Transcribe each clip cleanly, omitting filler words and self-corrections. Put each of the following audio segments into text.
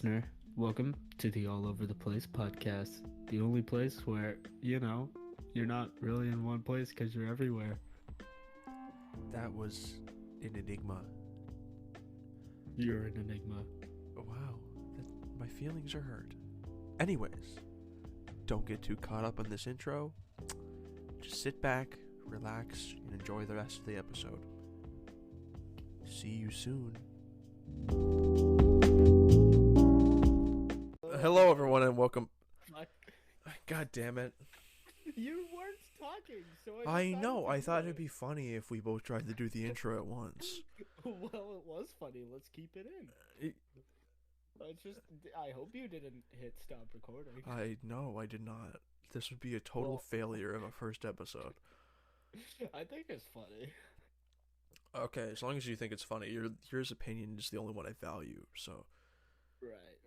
listener. Welcome to the All Over the Place podcast. The only place where, you're not really in one place because you're everywhere. That was an enigma. You're an enigma. Oh, wow. My feelings are hurt. Anyways, don't get too caught up in this intro. Just sit back, relax, and enjoy the rest of the episode. See you soon. Hello, everyone, and welcome. God damn it. You weren't talking, so I know. I thought it'd be funny if we both tried to do the intro at once. Well, it was funny. Let's keep it in. I hope you didn't hit stop recording. I did not. This would be a total failure of a first episode. I think it's funny. Okay, as long as you think it's funny. Your opinion is the only one I value, so.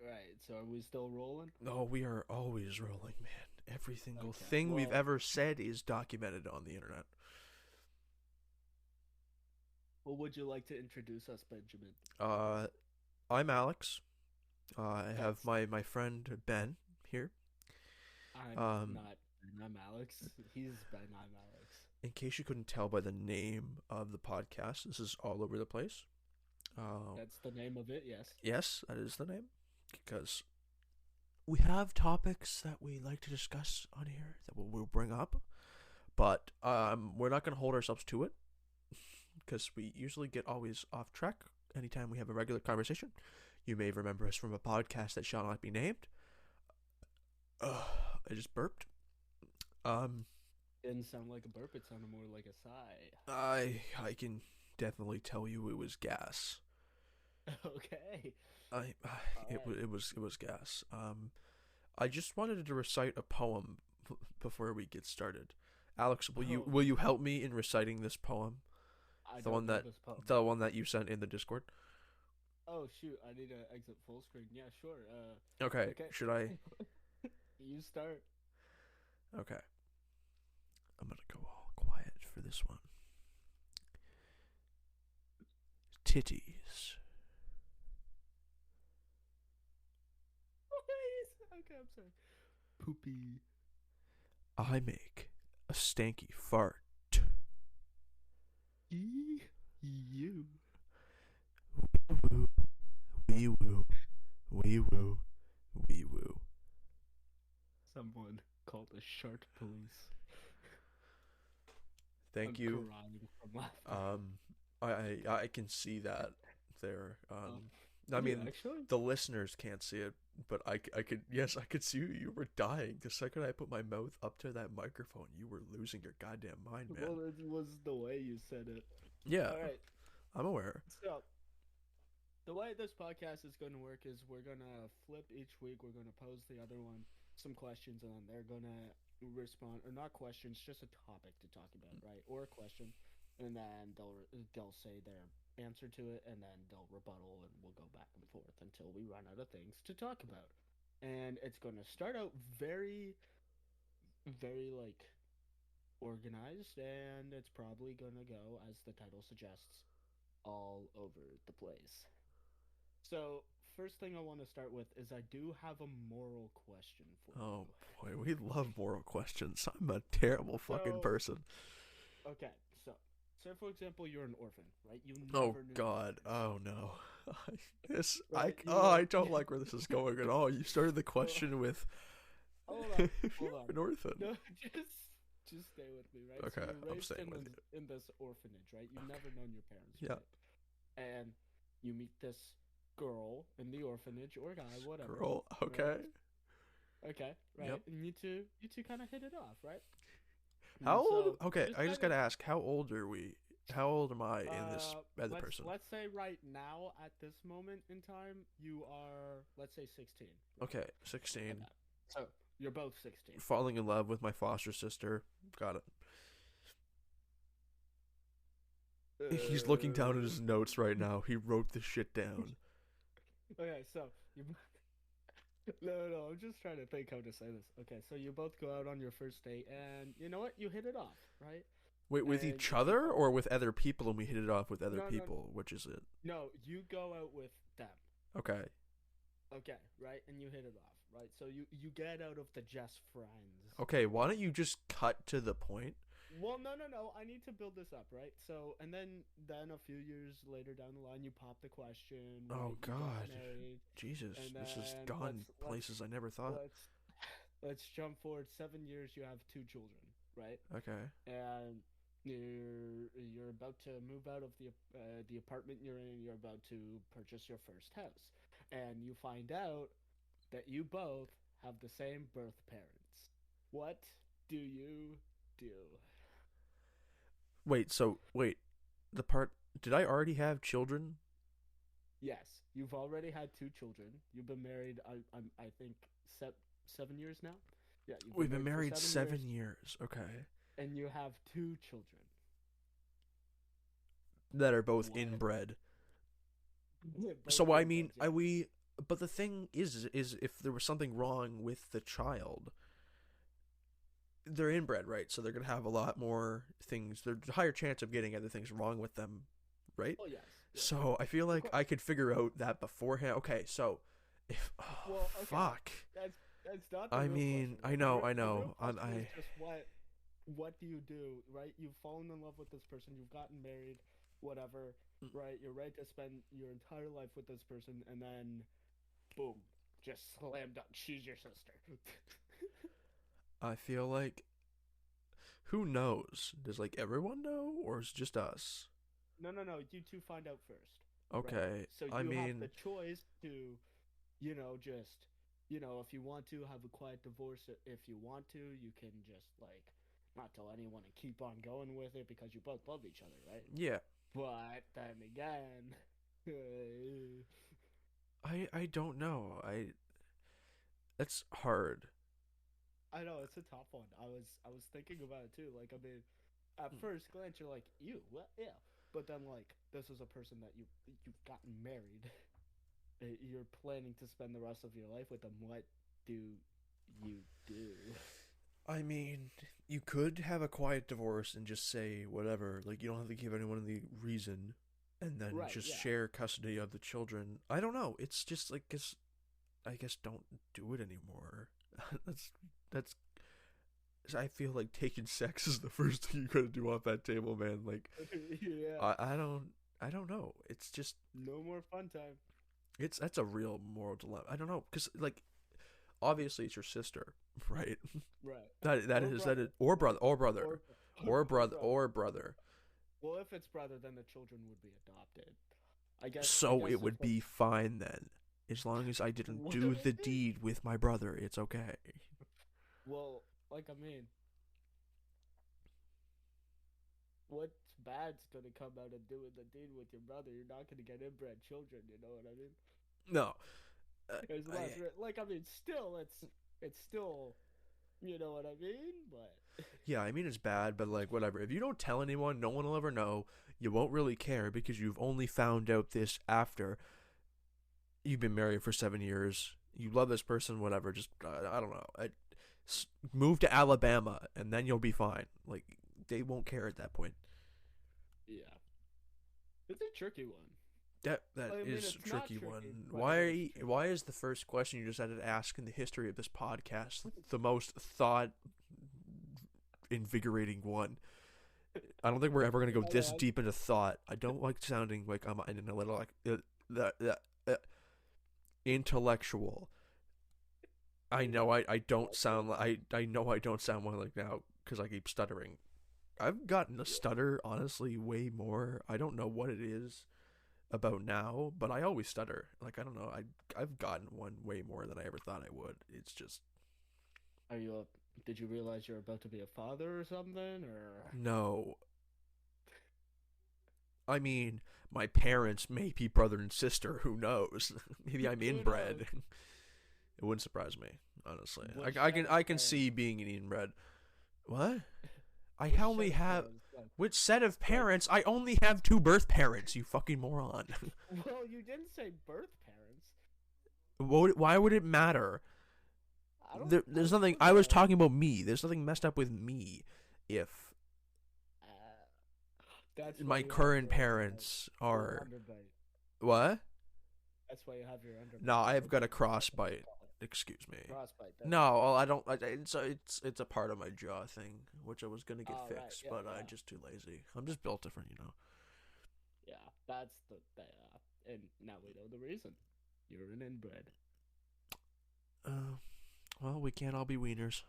Right. So are we still rolling? No, we are always rolling, man. Every single thing we've ever said is documented on the internet. Well, would you like to introduce us, Benjamin? I'm Alex. I have my friend Ben here. I'm not Ben, I'm Alex. He's Ben, I'm Alex. In case you couldn't tell by the name of the podcast, this is All Over the Place. That's the name of it, yes. Yes, that is the name. Because we have topics that we like to discuss on here that we'll bring up. But we're not going to hold ourselves to it. Because we usually get always off track anytime we have a regular conversation. You may remember us from a podcast that shall not be named. I just burped. Didn't sound like a burp, it sounded more like a sigh. I can definitely tell you it was gas. Okay. It was gas. I just wanted to recite a poem before we get started. Alex, will you help me in reciting this poem? The one that you sent in the Discord. Oh shoot! I need to exit full screen. Yeah, sure. Okay. Should I? You start. Okay. I'm gonna go all quiet for this one. Titties. Okay, I'm sorry. Poopy. I make a stanky fart. You. Wee woo. Wee woo. Wee woo. Someone called the shark police. Thank you. I can see that there. I mean, actually? The listeners can't see it, but I could see you were dying. The second I put my mouth up to that microphone, you were losing your goddamn mind, man. Well, it was the way you said it. Yeah. All right. I'm aware. So, the way this podcast is going to work is we're going to flip each week. We're going to pose the other one some questions, and then they're going to respond, or not questions, just a topic to talk about, right? Or a question, and then they'll say their answer to it, and then they'll rebuttal, and we'll go back and forth until we run out of things to talk about. And it's going to start out very, very, organized, and it's probably going to go, as the title suggests, all over the place. So, first thing I want to start with is I do have a moral question for you. Oh boy, we love moral questions. I'm a terrible fucking person. Okay, so say for example you're an orphan, right? You Oh never knew God! Oh no! Right, I don't like where this is going at all. You started the question with, Hold on. an orphan. No, just stay with me, right? Okay, so you're I'm raised staying with you. in this orphanage, right? You've never known your parents, Yeah. right? And you meet this girl in the orphanage, or guy, whatever. Girl, okay. Right? Okay, right. Yep. And you two kind of hit it off, right? How And old? so Okay, just I just kinda- gotta ask, how old are we? How old am I in this other person? Let's say right now, at this moment in time, you are, let's say 16. Okay, 16. So, you're both 16. Falling in love with my foster sister. Got it. He's looking down at his notes right now. He wrote this shit down. Okay, so, No, I'm just trying to think how to say this. Okay, so you both go out on your first date, and you know what? You hit it off, right? Wait, with And each other or with other people, and we hit it off with other No, no, people? Which is it? No, you go out with them. Okay. Okay, right, and you hit it off, right? So you get out of the just friends, Okay, why don't right? you just cut to the point? Well, no, no, no. I need to build this up, right? So, and then a few years later down the line, you pop the question, Oh right? You get God, married, Jesus, and this has then gone places I never thought. let's let's jump forward 7 years. You have two children, right? Okay. And you're about to move out of the apartment you're in. You're about to purchase your first house, and you find out that you both have the same birth parents. What do you do? Wait. The part did I already have children? Yes, you've already had two children. You've been married. I think 7 years now. Yeah, you've been We've been married for married 7 years, 7 years. Okay. and you have two children. That are both What? inbred. Both So I inbred, mean, yeah. I we. But the thing is if there was something wrong with the child, they're inbred, right? So they're gonna have a lot more things. There's a higher chance of getting other things wrong with them, right? Oh yes, yes. So I feel Of like course. I could figure out that beforehand. Okay, so if Well, okay. fuck, That's not the I real mean, question, right? I The real know, question is I just what do you do, right? You've fallen in love with this person, you've gotten married, whatever, right? You're ready to spend your entire life with this person, and then boom, just slam dunk. She's your sister. I feel like who knows? Does like everyone know, or is it just us? No, no, no. You two find out first, right? Okay, So I you have the mean, choice to, just, if you want to have a quiet divorce, if you want to, you can just like not tell anyone and keep on going with it because you both love each other, right? yeah, But then again, I don't know. That's hard. I know it's a tough one. I was thinking about it too. Like, I mean, at first glance you're like, "Ew, what? Yeah," but then like this is a person that you've gotten married. You're planning to spend the rest of your life with them. What do you do? I mean, you could have a quiet divorce and just say whatever. Like you don't have to give anyone the reason, and then Right? just Yeah. share custody of the children. I don't know. It's just like I guess don't do it anymore. That's. I feel like taking sex is the first thing you gotta do off that table, man. Like Yeah. I don't know. It's just No more fun time. it's that's a real moral dilemma. I don't know because like obviously it's your sister, right? Right. That Or is that brother. is or brother or brother Or or or brother brother. or brother. Well, if it's brother, then the children would be adopted. I guess. I So guess it if would it's be fine then, as long as I didn't would do the it be? deed with my brother. It's okay. Well, like, I mean, what's bad's gonna come out of doing the deed with your brother? You're not gonna get inbred children. You know what I mean? No, There's I, less. Like, I mean, still, it's still. You know what I mean? But yeah, I mean it's bad, but like whatever. If you don't tell anyone, no one will ever know. You won't really care because you've only found out this after you've been married for 7 years. You love this person, whatever. Just I don't know. Move to Alabama and then you'll be fine. Like they won't care at that point. yeah, it's a tricky one. That I mean, is it's a not tricky tricky, one. but it is tricky. Why is the first question you just had to ask in the history of this podcast the most thought invigorating one? I don't think we're ever gonna go I this know. deep into thought. I don't like sounding like I'm in a little like uh, intellectual. I don't sound like I know I don't sound one like now because I keep stuttering. I've gotten a Yeah. stutter honestly way more. I don't know what it is about now, but I always stutter. Like I don't know. I've gotten one way more than I ever thought I would. It's just Are you a? Did you realize you're about to be a father or something? Or no. I mean, my parents may be brother and sister. Who knows? Maybe I'm who knows? inbred. It wouldn't surprise me, honestly. Which I set can of I can see parents? being an inbred. What? I Which only set of have parents? which set of Like, parents? I only have two birth parents. You fucking moron. well, you didn't say birth parents. Why would it matter? I don't. I There's nothing. don't I was know. talking about me. There's nothing messed up with me. If Uh, that's why my you have current parents the are underbite. what? That's why you have your No, underbite. I've got a That's what they crossbite. call it. Excuse me. Crossbite. That's No, what they well, I call it. don't. It's a part of my jaw thing, which I was gonna get Oh right. fixed, Yeah. but I'm Yeah. just too lazy. I'm just built different, you know. Yeah. That's the and now we know the reason. You're an inbred. Uh, well, we can't all be wieners.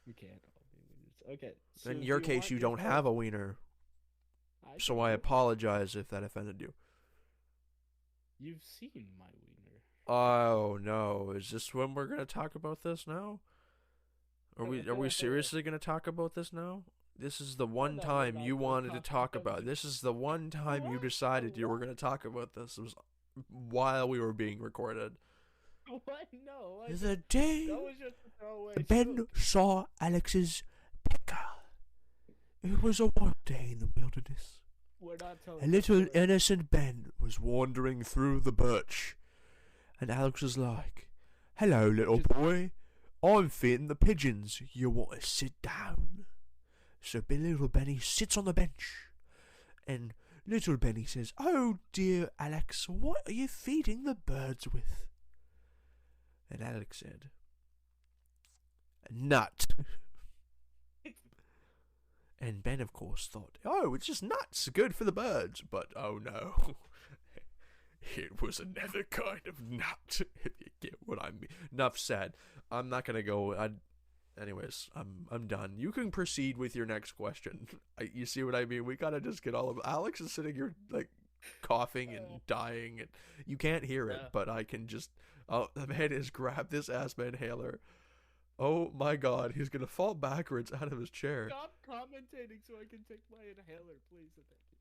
We can't all be winners. Okay. So In do your you case, want you your don't have first? a wiener, I so I do. apologize if that offended you. You've seen my wiener. Oh no, is this when we're gonna talk about this now? Are we seriously gonna talk about this now? This is the Oh one no, we're time not you gonna wanted to talk talk about about it. you. This is the one time you What? decided you were What? gonna talk about this. It was while we were being recorded. What? No, I The just day that was just a throwaway Ben joke. saw Alex's pecker. It was a wild day in the wilderness. We're not A telling the little story. innocent Ben was wandering through the birch, and Alex was like, "Hello, little Just boy. I'm feeding the pigeons. You want to sit down?" So little Benny sits on the bench, and little Benny says, "Oh dear, Alex, what are you feeding the birds with?" And Alex said, "A nut." And Ben, of course, thought, "Oh, it's just nuts, good for the birds." But oh no, it was another kind of nut. If you get what I mean. Enough said. I'm not gonna go. Anyways, I'm done. You can proceed with your next question. You see what I mean? We gotta just get all of. Alex is sitting here like coughing uh, and dying, and you can't hear it, uh, but I can just. Oh, the man has grabbed this asthma inhaler. Oh my God, he's gonna fall backwards out of his chair. stop commentating so I can take my inhaler, please and thank you.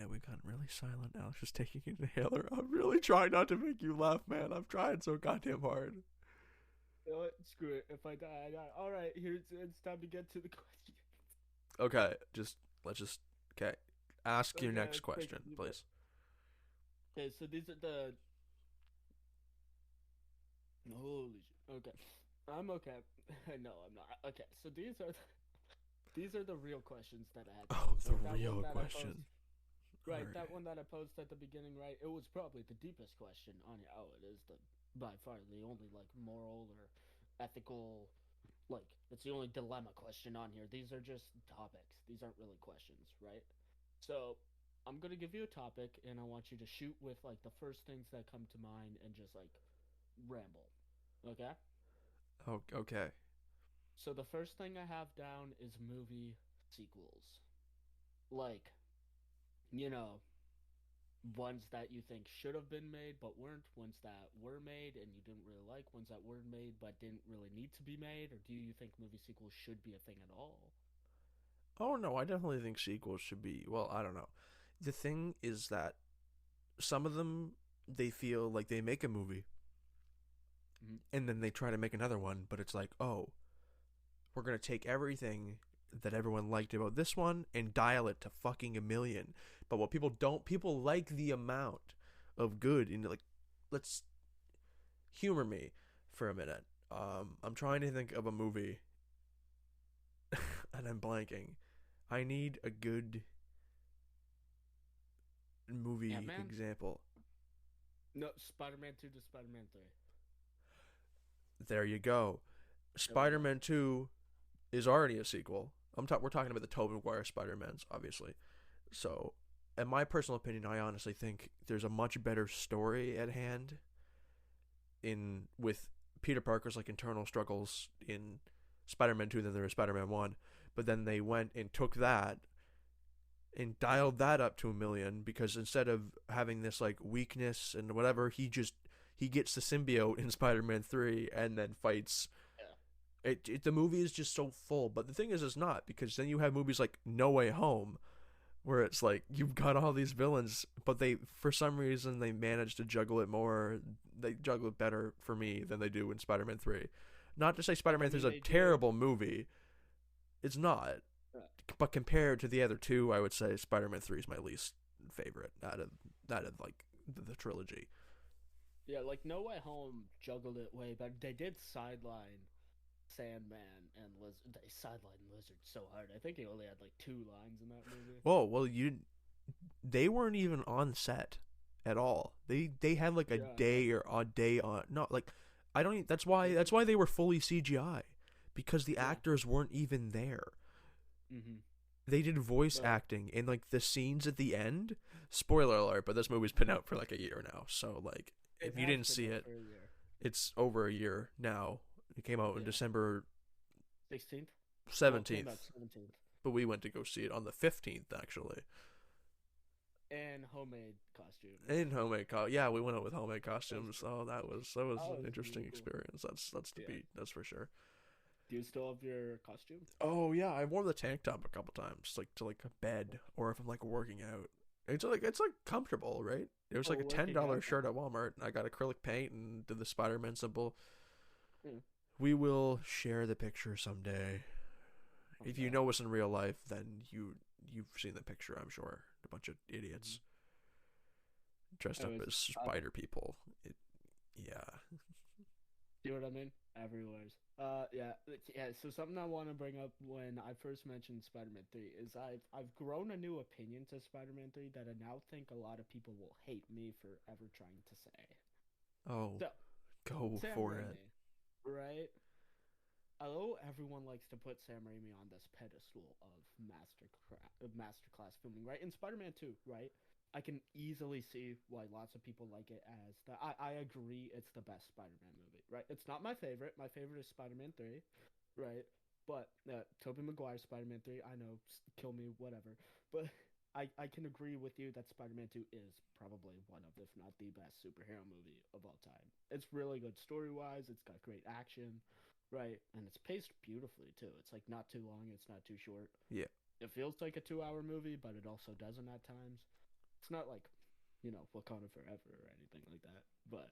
Okay, we got really silent. Alex is taking an inhaler. I'm really trying not to make you laugh, man. I'm trying so goddamn hard. You know what? Screw it. If I die, I die. All right, here's it's time to get to the question. Okay, let's just okay. Ask your Okay, next let's take question, a deep breath. please. Okay, so these are the holy shit. Okay, I'm okay. No, I'm not. Okay, so these are the real questions that I had to Oh, post. the Like that one real that I posted. question. Right, Alright. that one that I posted at the beginning, right? It was probably the deepest question on here. Oh, it is the by far the only like moral or ethical like it's the only dilemma question on here. These are just topics. These aren't really questions, right? So, I'm going to give you a topic and I want you to shoot with like the first things that come to mind and just like ramble. Okay? Oh, okay. So the first thing I have down is movie sequels. Like, you know, ones that you think should have been made but weren't, ones that were made and you didn't really like, ones that were made but didn't really need to be made, or do you think movie sequels should be a thing at all? Oh no, I definitely think sequels should be. Well, I don't know. The thing is that some of them they feel like they make a movie Mm-hmm. and then they try to make another one, but it's like, oh, we're gonna take everything that everyone liked about this one and dial it to fucking a million. But what people don't, people like the amount of good in like, let's humor me for a minute. I'm trying to think of a movie, and I'm blanking. I need a good movie Ant-Man? example. No, Spider-Man 2 to Spider-Man 3. There you go. There we go. Spider-Man 2 is already a sequel. We're talking about the Tobey Maguire Spider-Mans, obviously. So, in my personal opinion, I honestly think there's a much better story at hand in with Peter Parker's like internal struggles in Spider-Man 2 than there is Spider-Man 1. But then they went and took that and dialed that up to a million because instead of having this like weakness and whatever, he gets the symbiote in Spider-Man 3 and then fights. Yeah. The movie is just so full, but the thing is it's not, because then you have movies like No Way Home where it's like you've got all these villains, but they for some reason they manage to juggle it more. They juggle it better for me than they do in Spider-Man 3. Not to say I Spider-Man 3 is mean, a they do it. terrible movie. It's not. But compared to the other two, I would say Spider-Man 3 is my least favorite out of like the trilogy. Yeah, like No Way Home juggled it way better. They did sideline Sandman and Lizard. They sidelined Lizard so hard. I think he only had like 2 lines in that movie. Whoa, well you they weren't even on set at all. They had like a Yeah. day or a day on, not like, I don't. That's why they were fully CGI, because the Yeah. actors weren't even there. Mm-hmm. They did voice But acting in like the scenes at the end. Spoiler alert, but this movie's been out for like a year now. So like, it if you has didn't been see out it, for a year. it's over a year now. It came out in Yeah. December 16th. Well, it came 17th, out 17th. but we went to go see it on the 15th actually. And homemade costumes. In homemade yeah, we went out with homemade That was costumes. cool. Oh, that was Oh, an it was interesting really cool. experience. That's the Yeah. beat. That's for sure. Do you still have your costume? Oh yeah, I wore the tank top a couple times, like to like a bed, or if I'm like working out. It's like comfortable, right? It was Oh, like a working $10 out shirt at Walmart. I got acrylic paint and did the Spider-Man symbol. then. We will share the picture someday. If you Okay. know us in real life, then you've seen the picture, I'm sure. A bunch of idiots dressed up Anyways, as spider people. Yeah. you know what I mean? Everywhere's. Yeah, yeah. So something I want to bring up when I first mentioned Spider-Man 3 is I've grown a new opinion to Spider-Man 3 that I now think a lot of people will hate me for ever trying to say. Oh, So go Sam for it. Raimi, right? Although everyone likes to put Sam Raimi on this pedestal of masterclass filming, right? In Spider-Man 2, right? I can easily see why lots of people like it as the. I agree, it's the best Spider-Man movie, right? It's not my favorite. My favorite is Spider-Man 3, right? But Tobey Maguire's Spider-Man 3, I know, kill me, whatever. But I can agree with you that Spider-Man 2 is probably one of, if not the best superhero movie of all time. It's really good story-wise. It's got great action. Right, and it's paced beautifully too. It's like not too long, it's not too short. Yeah. It feels like a 2 hour movie, but it also doesn't at times. It's not like, Wakanda Forever or anything like that. But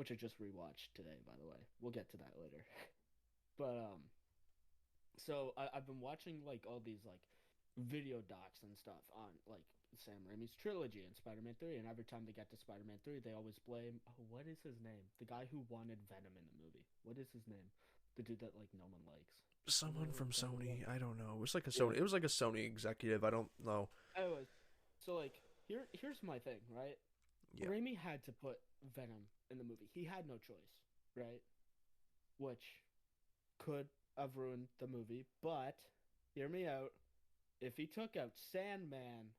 which I just rewatched today, by the way. We'll get to that later. But so I've been watching like all these like video docs and stuff on like Sam Raimi's trilogy and Spider-Man 3, and every time they get to Spider-Man 3, they always blame, oh, what is his name? The guy who wanted Venom in the movie. What is his name? The dude that like no one likes. Someone from Venom Sony. one? I don't know. It was like a Yeah. Sony. It was like a Sony executive. I don't know. Anyways, so like here's my thing, right? Yeah. Raimi had to put Venom in the movie. He had no choice, right? Which could have ruined the movie, but hear me out. If he took out Sandman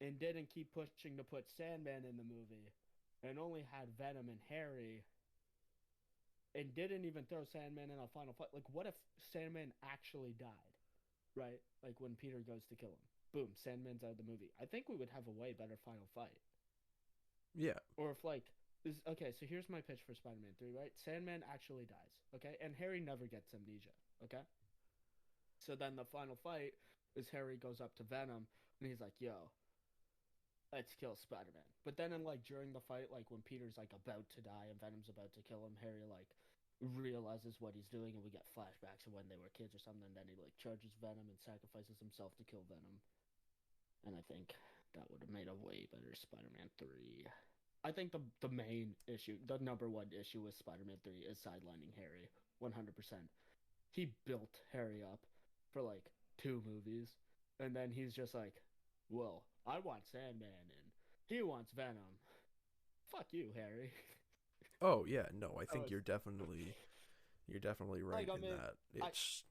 and didn't keep pushing to put Sandman in the movie and only had Venom and Harry and didn't even throw Sandman in a final fight, like what if Sandman actually died, right? Like when Peter goes to kill him. Boom, Sandman's out of the movie. I think we would have a way better final fight. Yeah. Or if like okay, so here's my pitch for Spider-Man 3, right? Sandman actually dies, okay? And Harry never gets amnesia, okay? So then the final fight is Harry goes up to Venom and he's like, "Yo, let's kill Spider-Man." But then in like during the fight, like when Peter's like about to die and Venom's about to kill him, Harry like realizes what he's doing and we get flashbacks of when they were kids or something, and then he like charges Venom and sacrifices himself to kill Venom. And I think that would have made a way better Spider-Man 3. I think the main issue, the number one issue with Spider-Man 3 is sidelining Harry 100%. He built Harry up for like 2 movies, and then he's just like, well, I want Sandman and he wants Venom. Fuck you, Harry. Oh yeah. No, I I think was you're definitely right like, I in mean, that. I, It's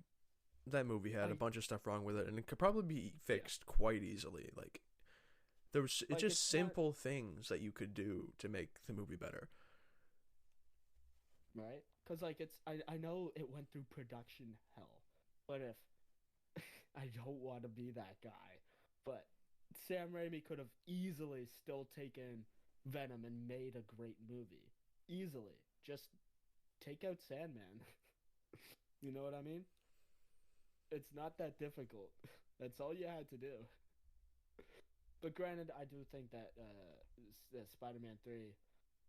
that movie had a I, bunch of stuff wrong with it, and it could probably be yeah, fixed quite easily. Like it's like just it's not simple things that you could do to make the movie better. right because like I know it went through production hell, but if I don't want to be that guy, but Sam Raimi could have easily still taken Venom and made a great movie. Easily. Just take out Sandman. You know what I mean? It's not that difficult. That's all you had to do. But granted, I do think that Spider-Man 3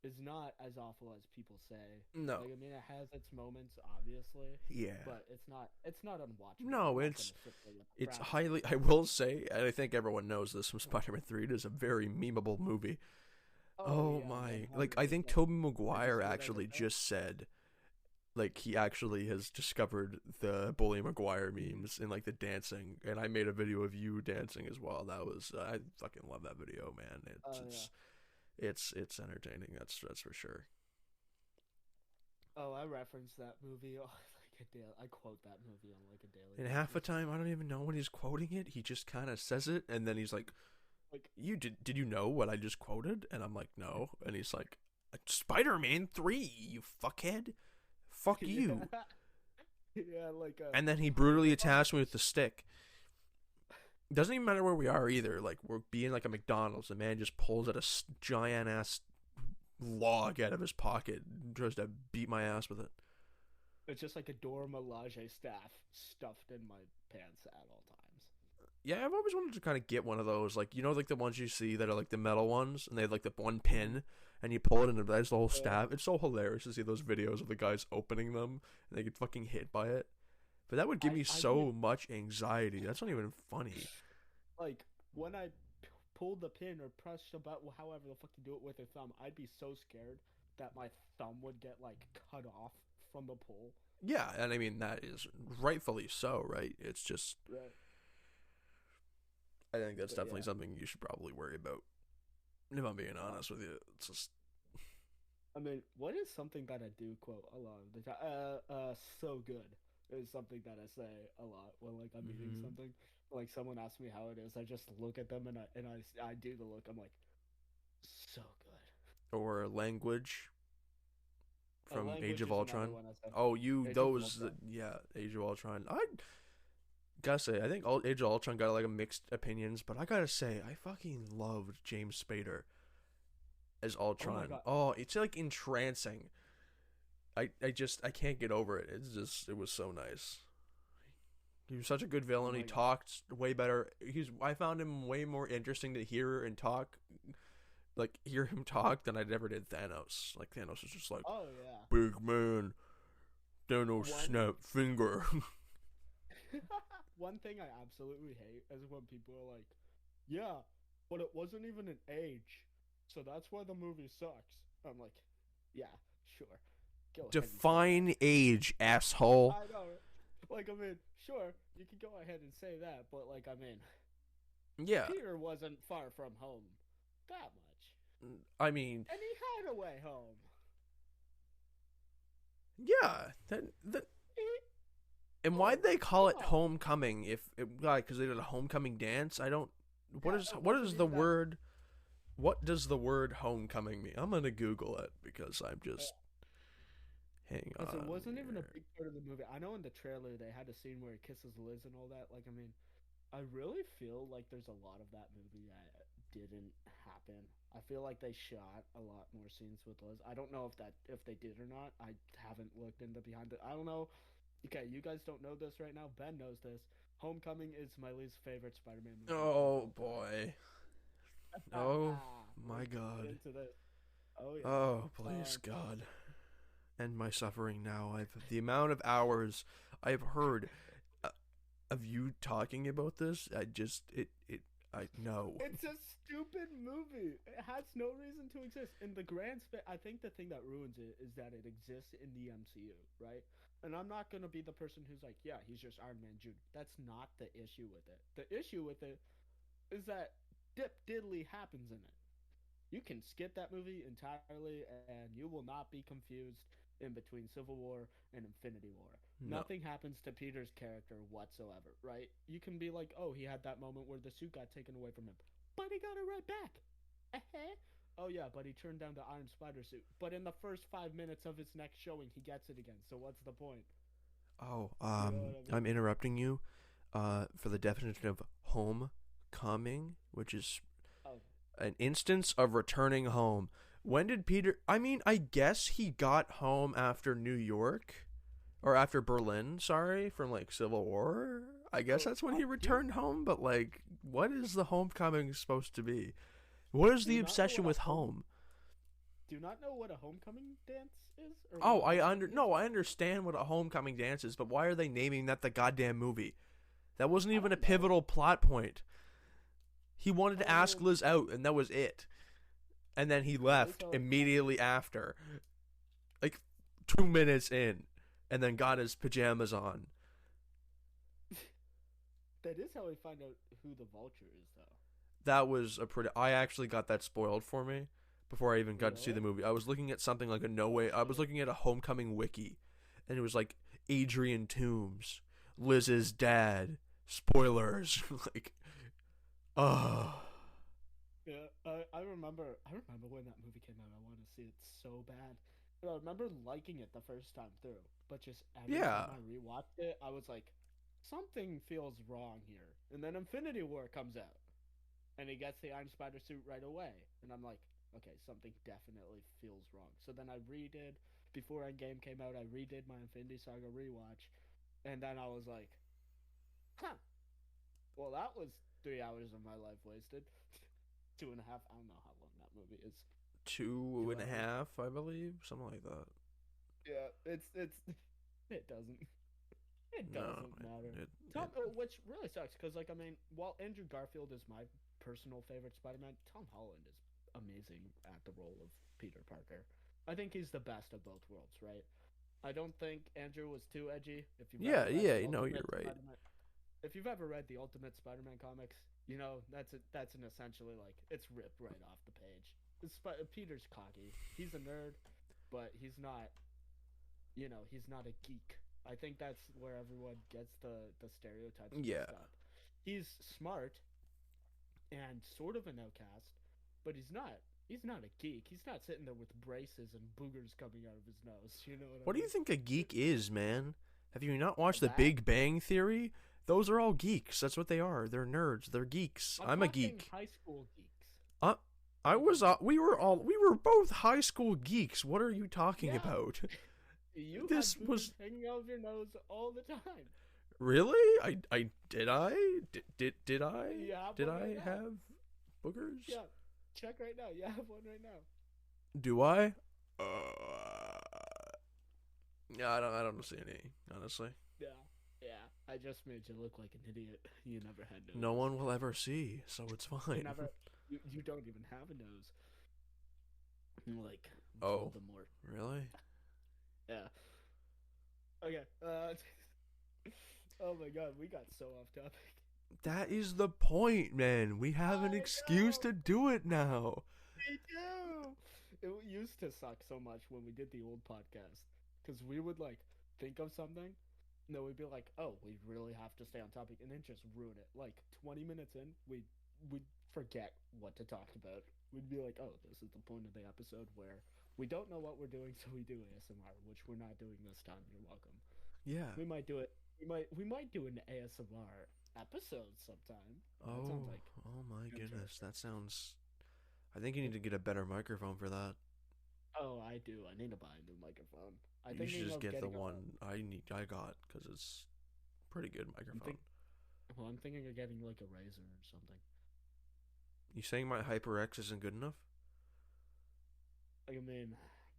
is not as awful as people say. No. Like, I mean, it has its moments, obviously, Yeah. but it's not unwatchable. No, I'm not it's gonna sit there with it's crap. highly. I will say, and I think everyone knows this from Spider-Man 3. It is a very memeable movie. Oh Oh yeah, my! Like I think 100%. Tobey I just Maguire see it as a actually film. just said like he actually has discovered the Bully Maguire memes and like the dancing, and I made a video of you dancing as well. That was I fucking love that video, man. Oh It's yeah. it's it's entertaining. That's for sure. Oh, I reference that movie like a daily. I quote that movie on like a daily And half the basis. time, I don't even know when he's quoting it. He just kind of says it, and then he's like, Like, "You did you know what I just quoted?" And I'm like, "No." And he's like, "Spider-Man 3, you fuckhead, fuck yeah, you." yeah, like And then he I mean, brutally attacks me with the stick. Doesn't even matter where we are either. Like we're being like a McDonald's. The man just pulls out a giant ass log out of his pocket and tries to beat my ass with it. it's just like a Dora Milaje staff stuffed in my pants at all times. Yeah, I've always wanted to kind of get one of those. Like, you know, like the ones you see that are like the metal ones, and they have like the one pin, and you pull it and there's the whole staff. It's so hilarious to see those videos of the guys opening them, and they get fucking hit by it. But that would give me I get so much anxiety. That's not even funny. like when I pulled the pin or pressed the button, however the fuck you do it with your thumb, I'd be so scared that my thumb would get like cut off from the pull. Yeah, and I mean, that is rightfully so, right? It's just, Right. I think that's But definitely yeah. something you should probably worry about. If I'm being honest with you, it's just, I mean, what is something that I do quote a lot of the time? So good is something that I say a lot when like I'm eating mm-hmm. something. Like someone asks me how it is, I just look at them and I do the look. I'm like, so good. Or language from Age Language of is another Ultron. one I say. Oh, you Age of those, Ultron. yeah, Age of Ultron. I gotta say, I think Age of Ultron got like a mixed opinions, but I gotta say, I fucking loved James Spader as Oh my Ultron. god. Oh, it's like entrancing. I can't get over it. It's just it was so nice. He was such a good Oh villain. He my god. talked way better. I found him way more interesting to hear and talk, like hear him talk than I ever did Thanos. Like Thanos was just like Oh yeah. big man. Thanos One snap finger. one thing I absolutely hate is when people are like, "Yeah, but it wasn't even an age, so that's why the movie sucks." I'm like, "Yeah, sure, go ahead and say that." Define age, asshole. I know. Like, I mean, sure, you can go ahead and say that, but like, I mean, Yeah, Peter wasn't far from home that much, I mean, and he had a way home. yeah. That and why'd Oh, they call it come on. homecoming? If it, because they did a homecoming dance. I don't. Yeah, it What wasn't is the even that. word? What does the word homecoming mean? I'm gonna Google it because I'm just hang Because it on wasn't even a here. big part of the movie. I know in the trailer they had a scene where he kisses Liz and all that. Like, I mean, I really feel like there's a lot of that movie that didn't happen. I feel like they shot a lot more scenes with Liz. I don't know if they did or not. I haven't looked into behind it. I don't know. Okay, you guys don't know this right now. Ben knows this. Homecoming is my least favorite Spider-Man movie of Oh all time. boy. Oh We're my gonna get God. into this. Oh yeah. Oh please Um, God. End my suffering now. I've the amount of hours I've heard uh, of you talking about this. I just I know. It's a stupid movie. It has no reason to exist. In the grand span, I think the thing that ruins it is that it exists in the MCU, right? And I'm not gonna be the person who's like, yeah, he's just Iron Man Jr. That's not the issue with it. The issue with it is that dip diddly happens in it. You can skip that movie entirely, and you will not be confused in between Civil War and Infinity War. No. Nothing happens to Peter's character whatsoever, right? You can be like, oh, he had that moment where the suit got taken away from him, but he got it right back. Oh yeah, but he turned down the Iron Spider suit. But in the first 5 minutes of his next showing, he gets it again. So what's the point? Oh, You know what I mean? I'm interrupting you for the definition of homecoming, which is Oh, an instance of returning home. When did Peter I mean, I guess he got home after New York or after Berlin, sorry, from like Civil War. I guess so that's when he do you returned home, but like what is the homecoming supposed to be? What is do the you not know obsession what a with home? do you not know what a homecoming dance is or what Oh, a homecoming is? I understand what a homecoming dance is, but why are they naming that the goddamn movie? That wasn't I even a don't know. pivotal plot point. He wanted to ask Oh, Liz out, and that was it. And then he at least left I like. immediately after, like 2 minutes in. and then got his pajamas on. That is how we find out who the Vulture is, though. That was a pretty. I actually got that spoiled for me before I even got to see Really? the movie. I was looking at something like a No Oh Way. I was shit. looking at a Homecoming wiki, and it was like Adrian Toomes, Liz's dad. Spoilers. Like, oh, Yeah, I remember. I remember when that movie came out. I wanted to see it so bad. But I remember liking it the first time through, but just every yeah, time I rewatched it, I was like, something feels wrong here. And then Infinity War comes out, and he gets the Iron Spider suit right away, and I'm like, okay, something definitely feels wrong. So then I redid before Endgame came out. I redid my Infinity Saga rewatch, and then I was like, huh. Well, that was 3 hours of my life wasted. 2.5. I don't know how long that movie is. two Two and a hours. half, I believe, something like that. Yeah, it's it doesn't it No, doesn't matter. it Which really sucks because like I mean, while Andrew Garfield is my personal favorite Spider-Man, Tom Holland is amazing at the role of Peter Parker. I think he's the best of both worlds, right? I don't think Andrew was too edgy. If you've yeah, ever read yeah. the You know, you're Ultimate right. Spider-Man, if you've ever read the Ultimate Spider-Man comics, you know that's an essentially like it's ripped right off the page. Peter's cocky. He's a nerd, but he's not a geek. I think that's where everyone gets the stereotypes Yeah. mixed up. He's smart and sort of an outcast, but he's not a geek. He's not sitting there with braces and boogers coming out of his nose. You know what I What do you mean? think a geek is, man? Have you not watched The That Big Bang Theory? Those are all geeks. That's what they are. They're nerds. They're geeks. I'm I'm a talking geek. high school geeks. Uh, I Like was. We were both high school geeks. What are you talking yeah, about? you had This boogers was hanging out of your nose all the time. really. I did. Did I? You have Did one right I now. have boogers? Yeah, check right now. You have one right now. Do I? Yeah, I don't see any. Honestly, Yeah, yeah. I just made you look like an idiot. You never had no noses. one will ever see, so it's You fine. never. You don't even have a nose. Like Oh, Voldemort. really? Yeah. Okay. Oh my God, we got so off topic. That is the point, man. We have an I excuse know. to do it now. Me too. It used to suck so much when we did the old podcast because we would like think of something. No, we'd be like, "Oh, we really have to stay on topic," and then just ruin it. Like 20 minutes in, we'd forget what to talk about. We'd be like, "Oh, this is the point of the episode where we don't know what we're doing, so we do ASMR, which we're not doing this time. You're welcome. Yeah. We might do it. We might do an ASMR episode sometime. That sounds Oh, like oh my goodness. interesting. That sounds. I think you need to get a better microphone for that. Oh, I do. I need to buy a new microphone. I'm You should thinking just of get the getting a. one I got because it's pretty good I'm microphone. think. Well, I'm thinking of getting like a razor or something. You saying my HyperX isn't good enough? Like, I mean,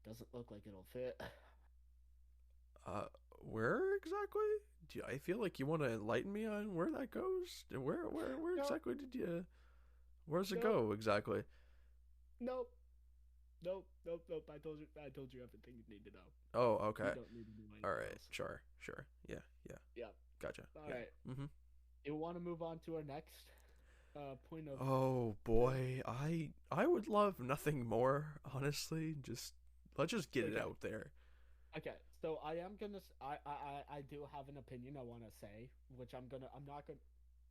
doesn't look like it'll fit. Uh, where exactly? I feel like you want to enlighten me on where that goes. Where Nope. exactly did you? Where does it Nope. go exactly? Nope. Nope. Nope. Nope. I told you everything you need to know. Oh, You okay. don't need to know All anything right. else. Sure. Yeah. Yeah. Gotcha. All Yeah. right. Mhm. You want to move on to our next point of Oh the. boy, I would love nothing more, honestly. Let's just get it Okay. out there. Okay, so I am gonna. I do have an opinion I want to say, which I'm not gonna.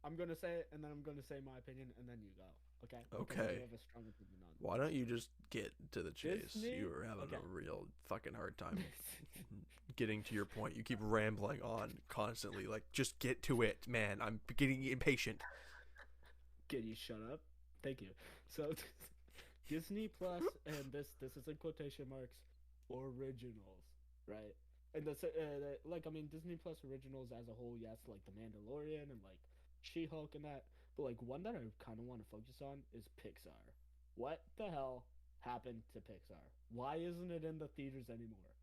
I'm gonna say it, and then I'm gonna say my opinion, and then you go. Okay? Because I do Okay. have a strong opinion on Why don't you just get to the chase? Disney. You are having Okay. a real fucking hard time getting to your point. You keep rambling on constantly. Like, just get to it, man. I'm getting impatient. Can you shut up? Thank you. So, Disney Plus, and this is in quotation marks, originals, right? And like I mean Disney Plus originals as a whole, yes, like The Mandalorian and like She-Hulk and that, but like one that I kind of want to focus on is Pixar. What the hell happened to Pixar? Why isn't it in the theaters anymore?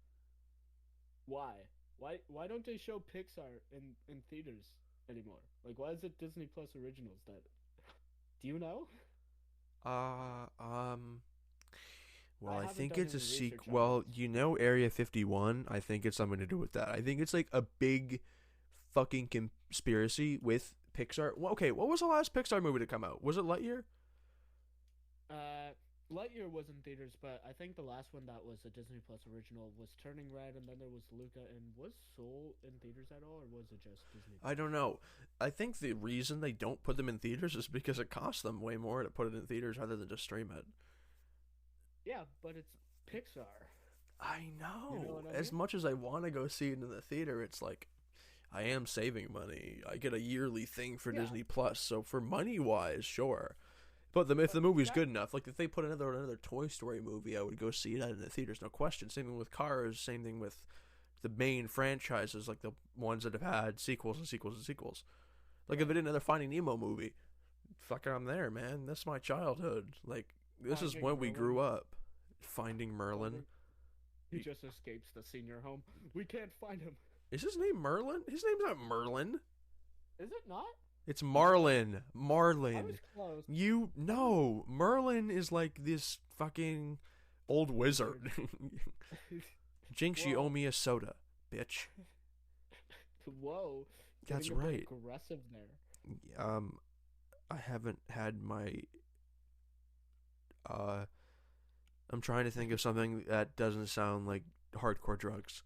Why? Why don't they show Pixar in theaters anymore? Like why is it Disney Plus originals that do you know? Uh, um, Well, I haven't think done it's a any research sequel. on Well, this. you know, Area 51. I think it's something to do with that. I think it's like a big fucking conspiracy with Pixar. Well, okay, what was the last Pixar movie to come out? Was it Lightyear? Uh, Lightyear was in theaters, but I think the last one that was a Disney Plus original was Turning Red, and then there was Luca. And was Soul in theaters at all, or was it just Disney I Plus? don't know. I think the reason they don't put them in theaters is because it costs them way more to put it in theaters rather than just stream it. Yeah, but it's Pixar. I You know know. what I As mean? much as I want to go see it in the theater, it's like I am saving money. I get a yearly thing for Yeah, Disney Plus, so for money wise, sure. But if the movie's that good enough, like if they put another Toy Story movie, I would go see that in the theaters, no question. Same thing with Cars. Same thing with the main franchises, like the ones that have had sequels and sequels and sequels. Like if right. they did another Finding Nemo movie, fuck, I'm there, man. That's my childhood. Like this is Finding when we grew Merlin. up. Finding Merlin. Finding. He just escapes the senior home. We can't find him. Is his name Merlin? His name's not Merlin. Is it not? It's Marlin. I Marlin. was close. You I was no. Merlin is like this fucking old wizard. Jinx, you owe Whoa. me a soda, bitch. Whoa. That's Getting a bit right. aggressive there. I haven't had my. Uh, I'm trying to think of something that doesn't sound like hardcore drugs.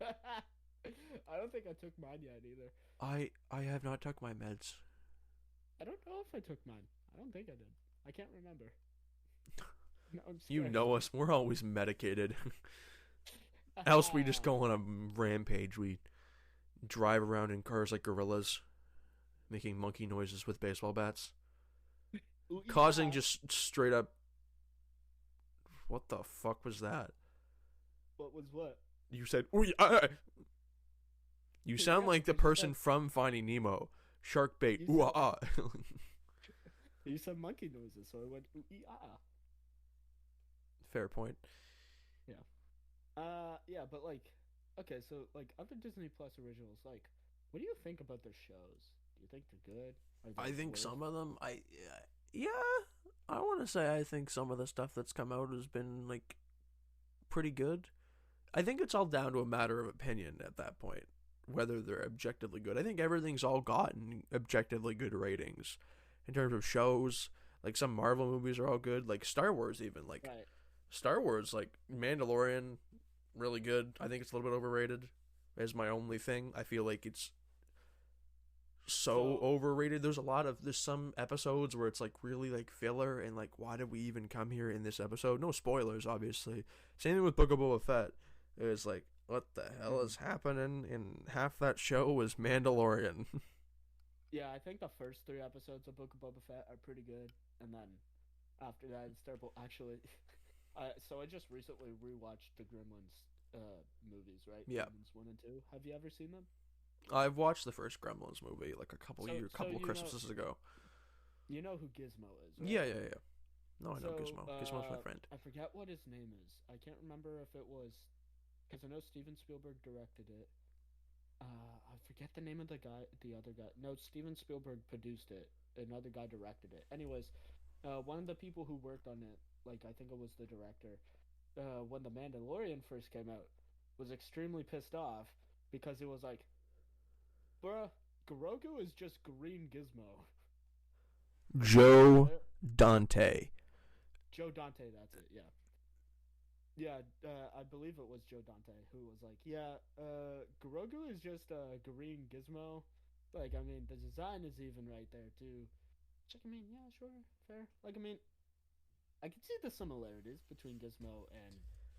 I don't think I took mine yet either. I have not took my meds. I don't know if I took mine. I don't think I did. I can't remember. No, I'm You scared. know us. We're always medicated. Else we just go on a rampage. We drive around in cars like gorillas, making monkey noises with baseball bats, Ooh, causing yeah. just straight up. What the fuck was that? What was what? You said, "Ooh, you sound Yeah, like the you just person said from Finding Nemo. Shark bait. you Ooh, said ah. you said monkey noises, so I went ooh ah. Fair point. Yeah. Yeah, but like, okay, so like other Disney Plus originals, like, what do you think about their shows? Do you think they're good? Are I they think worth? some of them, yeah, I want to say I think some of the stuff that's come out has been like pretty good. I think it's all down to a matter of opinion at that point, whether they're objectively good. I think everything's all gotten objectively good ratings in terms of shows. Like some Marvel movies are all good, like Star Wars even. Like Right. Star Wars, like Mandalorian, really good. I think it's a little bit overrated. Is my only thing. I feel like it's so So overrated. There's some episodes where it's like really like filler and like why did we even come here in this episode? No spoilers, obviously. Same thing with Book of Boba Fett. It was like what the hell is happening? And half that show was Mandalorian. yeah, I think the first 3 episodes of Book of Boba Fett are pretty good, and then after that it's terrible. Actually, so I just recently rewatched the Gremlins movies, right? Yeah, Gremlins 1 and 2. Have you ever seen them? I've watched the first Gremlins movie like a couple So couple you know Christmases ago. you know who Gizmo is, right? Yeah. No, I know So Gizmo. Gizmo's my friend. I forget what his name is. I can't remember if it was because I know Steven Spielberg directed it. I forget the name of the other guy. No, Steven Spielberg produced it. Another guy directed it. Anyways, one of the people who worked on it, like I think it was the director, when The Mandalorian first came out, was extremely pissed off because it was like, bruh, Grogu is just green Gizmo. Like he was Joe there. Dante. Joe Dante, that's it. Yeah. Yeah, I believe it was Joe Dante who was like, "Yeah, Grogu is just a green gizmo. Like, I mean, the design is even right there too." Which, I mean, yeah, sure, fair. Like, I mean, I can see the similarities between Gizmo and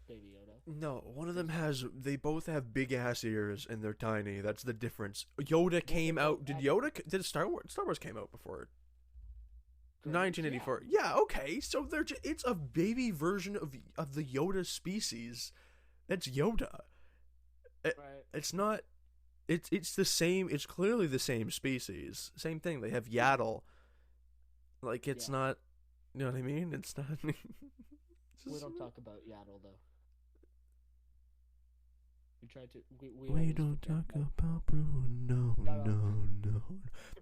Baby Yoda. No, one of them There's, has. They both have big ass ears and they're tiny. That's the difference. Yoda well, they came both out. Did have Yoda? Did Star Wars? Star Wars came out before Gremlins. Yeah, 1984. Yeah, okay. So it's a baby version of the Yoda species. That's Yoda. right. It's not. It's the same. It's clearly the same species. Same thing. They have Yaddle. Like it's Yeah, not. You know what I mean? It's not. It's we just, don't talk about Yaddle though. We try to. We we always don't forget talk about. about Bruno. No, No.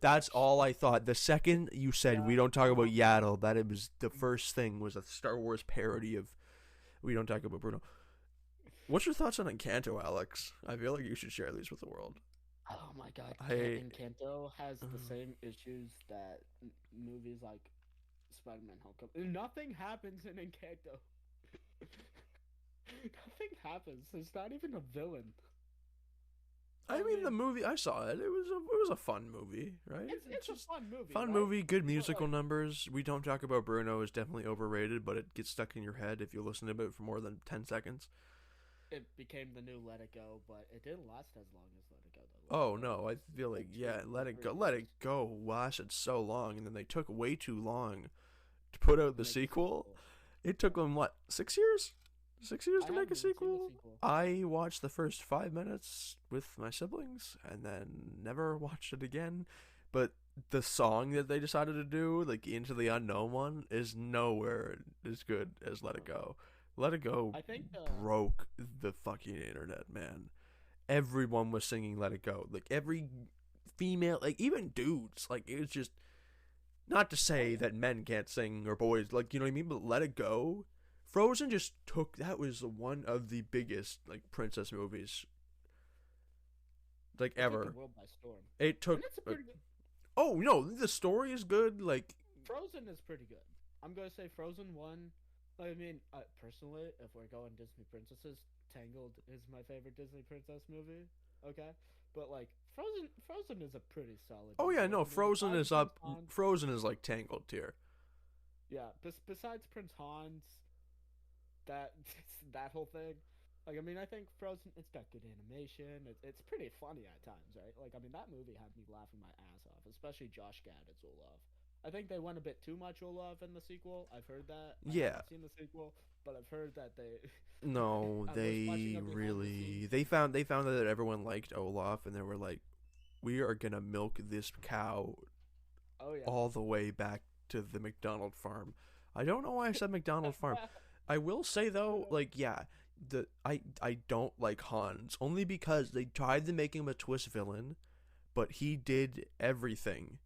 That's all I thought. The second you said we yeah, don't talk about no. Yaddle, that it was the first thing was a Star Wars parody of We don't talk about Bruno. What's your thoughts on Encanto, Alex? I feel like you should share these with the world. Oh my god, I Encanto has the same issues that movies like Spider-Man: Homecoming. Nothing happens in Encanto. Nothing happens. There's not even a villain. I I mean, the mean, movie I saw it was a fun movie, right? it's a Just fun movie, fun right? movie, good But musical like, numbers. We don't talk about Bruno is definitely overrated, but it gets stuck in your head if you listen to it for more than 10 seconds. it became the new Let It Go, but it didn't last as long as Let It Go. Though Let It Oh Go no, I was feel like like two yeah, or three let years it go lasted so long, and then they took way too long to put out to the make a sequel. sequel. It took Yeah, them what 6 years? 6 years I to make a haven't even seen the sequel. sequel. I watched the first 5 minutes with my siblings, and then never watched it again. But the song that they decided to do, like Into the Unknown one, is nowhere as good as Let It Go. Let It Go I think broke the fucking internet, man. Everyone was singing Let It Go. Like every female, like even dudes, like it was just not to oh say yeah, that men can't sing or boys, like you know what I mean, but Let It Go. Frozen just took that was one of the biggest like princess movies like it took the ever. world by storm, It and took it's a pretty good. oh no, the story is good. Like Frozen is pretty good. I'm gonna say Frozen one. I mean, personally, if we're going Disney princesses, Tangled is my favorite Disney princess movie. Okay, but like Frozen is a pretty solid oh yeah, movie. no, I mean, Frozen besides is Prince up. Hans, Frozen is like Tangled tier. yeah, besides Prince Hans, that that whole thing. Like, I mean, I think Frozen, it's got good animation. It's pretty funny at times, right? Like, I mean, that movie had me laughing my ass off, especially Josh Gad as Olaf. I think they went a bit too much Olaf in the sequel. I've heard that. I Yeah, haven't seen the sequel, but I've heard that they. no, I was watching they a behind the really scenes. they found that everyone liked Olaf, and they were like, we are gonna milk this cow Oh yeah. all the way back to the McDonald farm. I don't know why I said McDonald farm. I will say though, like yeah, I don't like Hans only because they tried to make him a twist villain, but he did everything.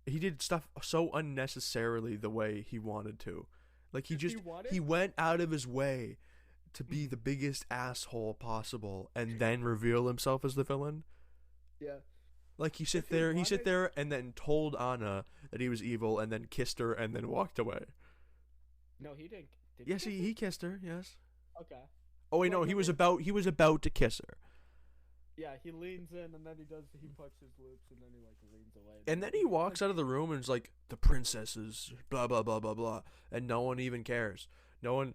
He did stuff so unnecessarily the way he wanted to. Like he He just wanted. he went out of his way to be the biggest asshole possible and then reveal himself as the villain. Yeah. Like If he he sit wanted. there and then told Anna that he was evil and then kissed her and then walked away. No, he didn't. Did he Yes, kiss her? he kissed her. Yes. Okay. Oh wait, no, Like, I mean, he was about to kiss her, yeah, he leans in and then he pucks his lips and then he like leans away. and then he walks out of the room and is like, "The princesses, blah blah blah blah blah," and no one even cares. No one.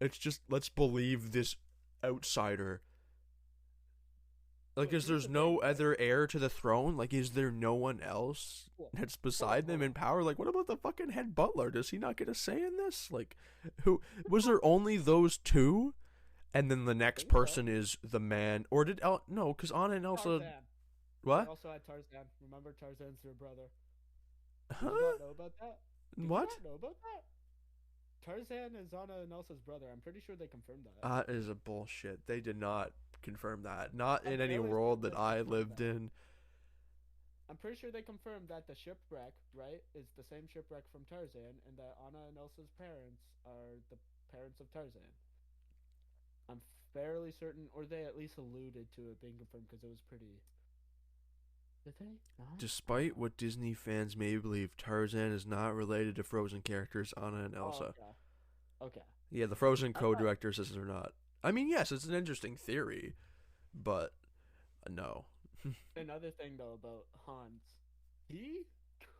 It's just let's believe this outsider. Like, But is here's there's the thing, no right? other heir to the throne? Like, is there no one else Well, that's hold on, beside them hold in on. power? Like, what about the fucking head butler? Does he not get a say in this? Like, who was there only those two? And then the I next think so. person is the man, or did El? No, because Anna and Elsa. Tarzan. They What? also had Tarzan. Remember, Tarzan's their brother. Did you Huh? not know about that? Did you What? not know about that? Tarzan is Anna and Elsa's brother. I'm pretty sure they confirmed that. That is a bullshit. They did not confirm that. Not I'm in any fairly world certain that they I confirmed lived that. in. I'm pretty sure they confirmed that the shipwreck, right, is the same shipwreck from Tarzan, and that Anna and Elsa's parents are the parents of Tarzan. I'm fairly certain, or they at least alluded to it being confirmed because it was pretty. Did they? Not? I don't Despite know. what Disney fans may believe, Tarzan is not related to Frozen characters Anna and Oh, Elsa. okay. Okay. Yeah, the Frozen I thought co-director says they're not. I mean, yes, it's an interesting theory, but no. another thing though about Hans, he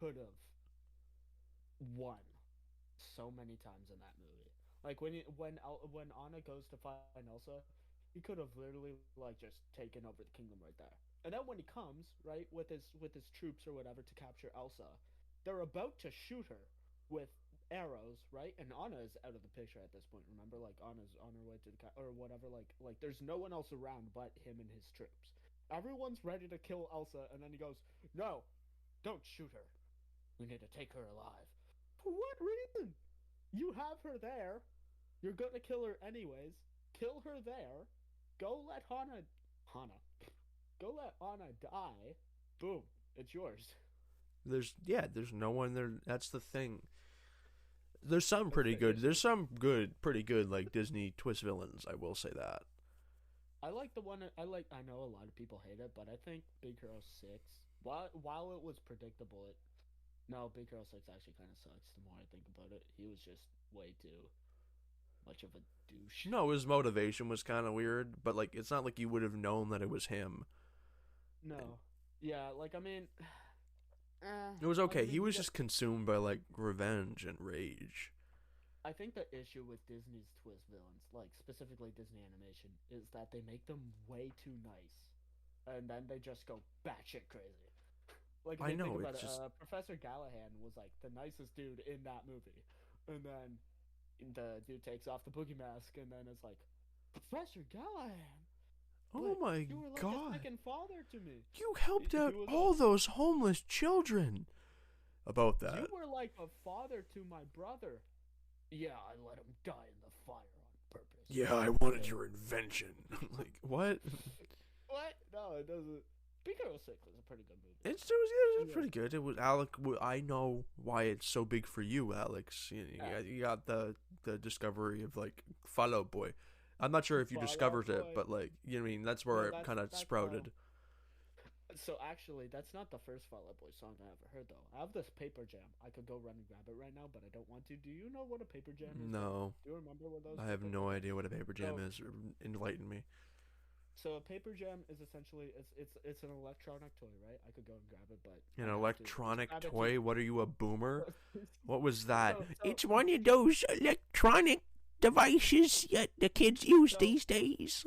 could have won so many times in that movie. Like when Anna goes to find Elsa, he could have literally like just taken over the kingdom right there. And then when he comes right with his troops or whatever to capture Elsa, they're about to shoot her with arrows, right? And Anna is out of the picture at this point. Remember, like Anna's on her way to or whatever. Like there's no one else around but him and his troops. Everyone's ready to kill Elsa, and then he goes, "No, don't shoot her. We need to take her alive." For what reason? You have her there. You're gonna kill her anyways. Kill her there. Go let Hana, go let Anna die. Boom, it's yours. There's no one there. That's the thing. There's some That's pretty the good. issue. There's some good, pretty good like Disney twist villains. I will say that. I like the one. I like. I know a lot of people hate it, but I think Big Hero 6. While it was predictable, no, Big Hero 6 actually kind of sucks. The more I think about it, he was just way too much of a douche. No, his motivation was kind of weird, but like it's not like you would have known that it was him. No, yeah, like I mean, It was like I okay. mean, He he was got. just consumed by like revenge and rage. I think the issue with Disney's twist villains, like specifically Disney animation, is that they make them way too nice, and then they just go batshit crazy. Like if I you think know about it's it, just Professor Gallahan was like the nicest dude in that movie, and then the dude takes off the boogie mask, and then it's like, Professor Gallahan, oh but my you were like a god. second father to me. You helped He out was like, all those homeless children. About you that. were like a father to my brother. Yeah, I let him die in the fire on purpose. Yeah, I wanted your invention. Like what? What? No, it doesn't. Big Hero 6 was a pretty good movie. It was Yeah. pretty good. It was Alec. I know why it's so big for you, Alex. You got the discovery of like Fall Out Boy. I'm not sure if you Fall Out discovered it, Boy. but like you know what I mean that's No, where it kind of that's sprouted. So actually, that's not the first Fall Out Boy song I ever heard though. I have this Paper Jam. I could go run and grab it right now, but I don't want to. Do you know what a Paper Jam is? Though? No, Do you remember what those? I have Things no are? idea what a paper jam So, is. Enlighten me. so a Paper Jam is essentially it's an electronic toy, right? I could go and grab it, but An I have to electronic describe it to toy? What are you, a boomer? you. What was that? So It's one of those electronic devices the kids use so these days.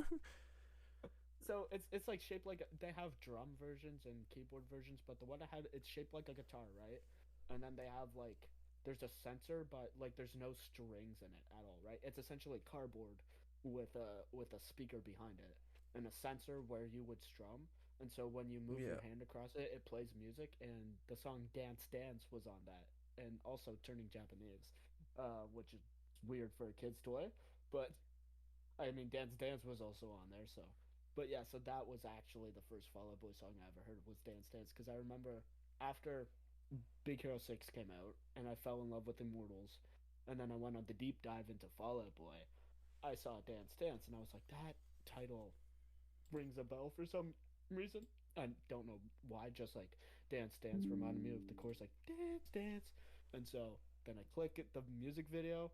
So it's like shaped like they have drum versions and keyboard versions, but the one I had it's shaped like a guitar, right? And then they have like there's a sensor, but like there's no strings in it at all, right? It's essentially cardboard with a speaker behind it and a sensor where you would strum. And so when you move Yeah. your hand across it, it plays music. And the song "Dance Dance" was on that, and also turning Japanese, which is weird for a kid's toy, but I mean, Dance Dance was also on there, so. But yeah, so that was actually the first Fall Out Boy song I ever heard was Dance Dance, because I remember after Big Hero 6 came out, and I fell in love with Immortals, and then I went on the deep dive into Fall Out Boy, I saw Dance Dance, and I was like, that title rings a bell for some reason. I don't know why, just like Dance Dance reminded me of the chorus, like Dance Dance. And so then I click it, the music video,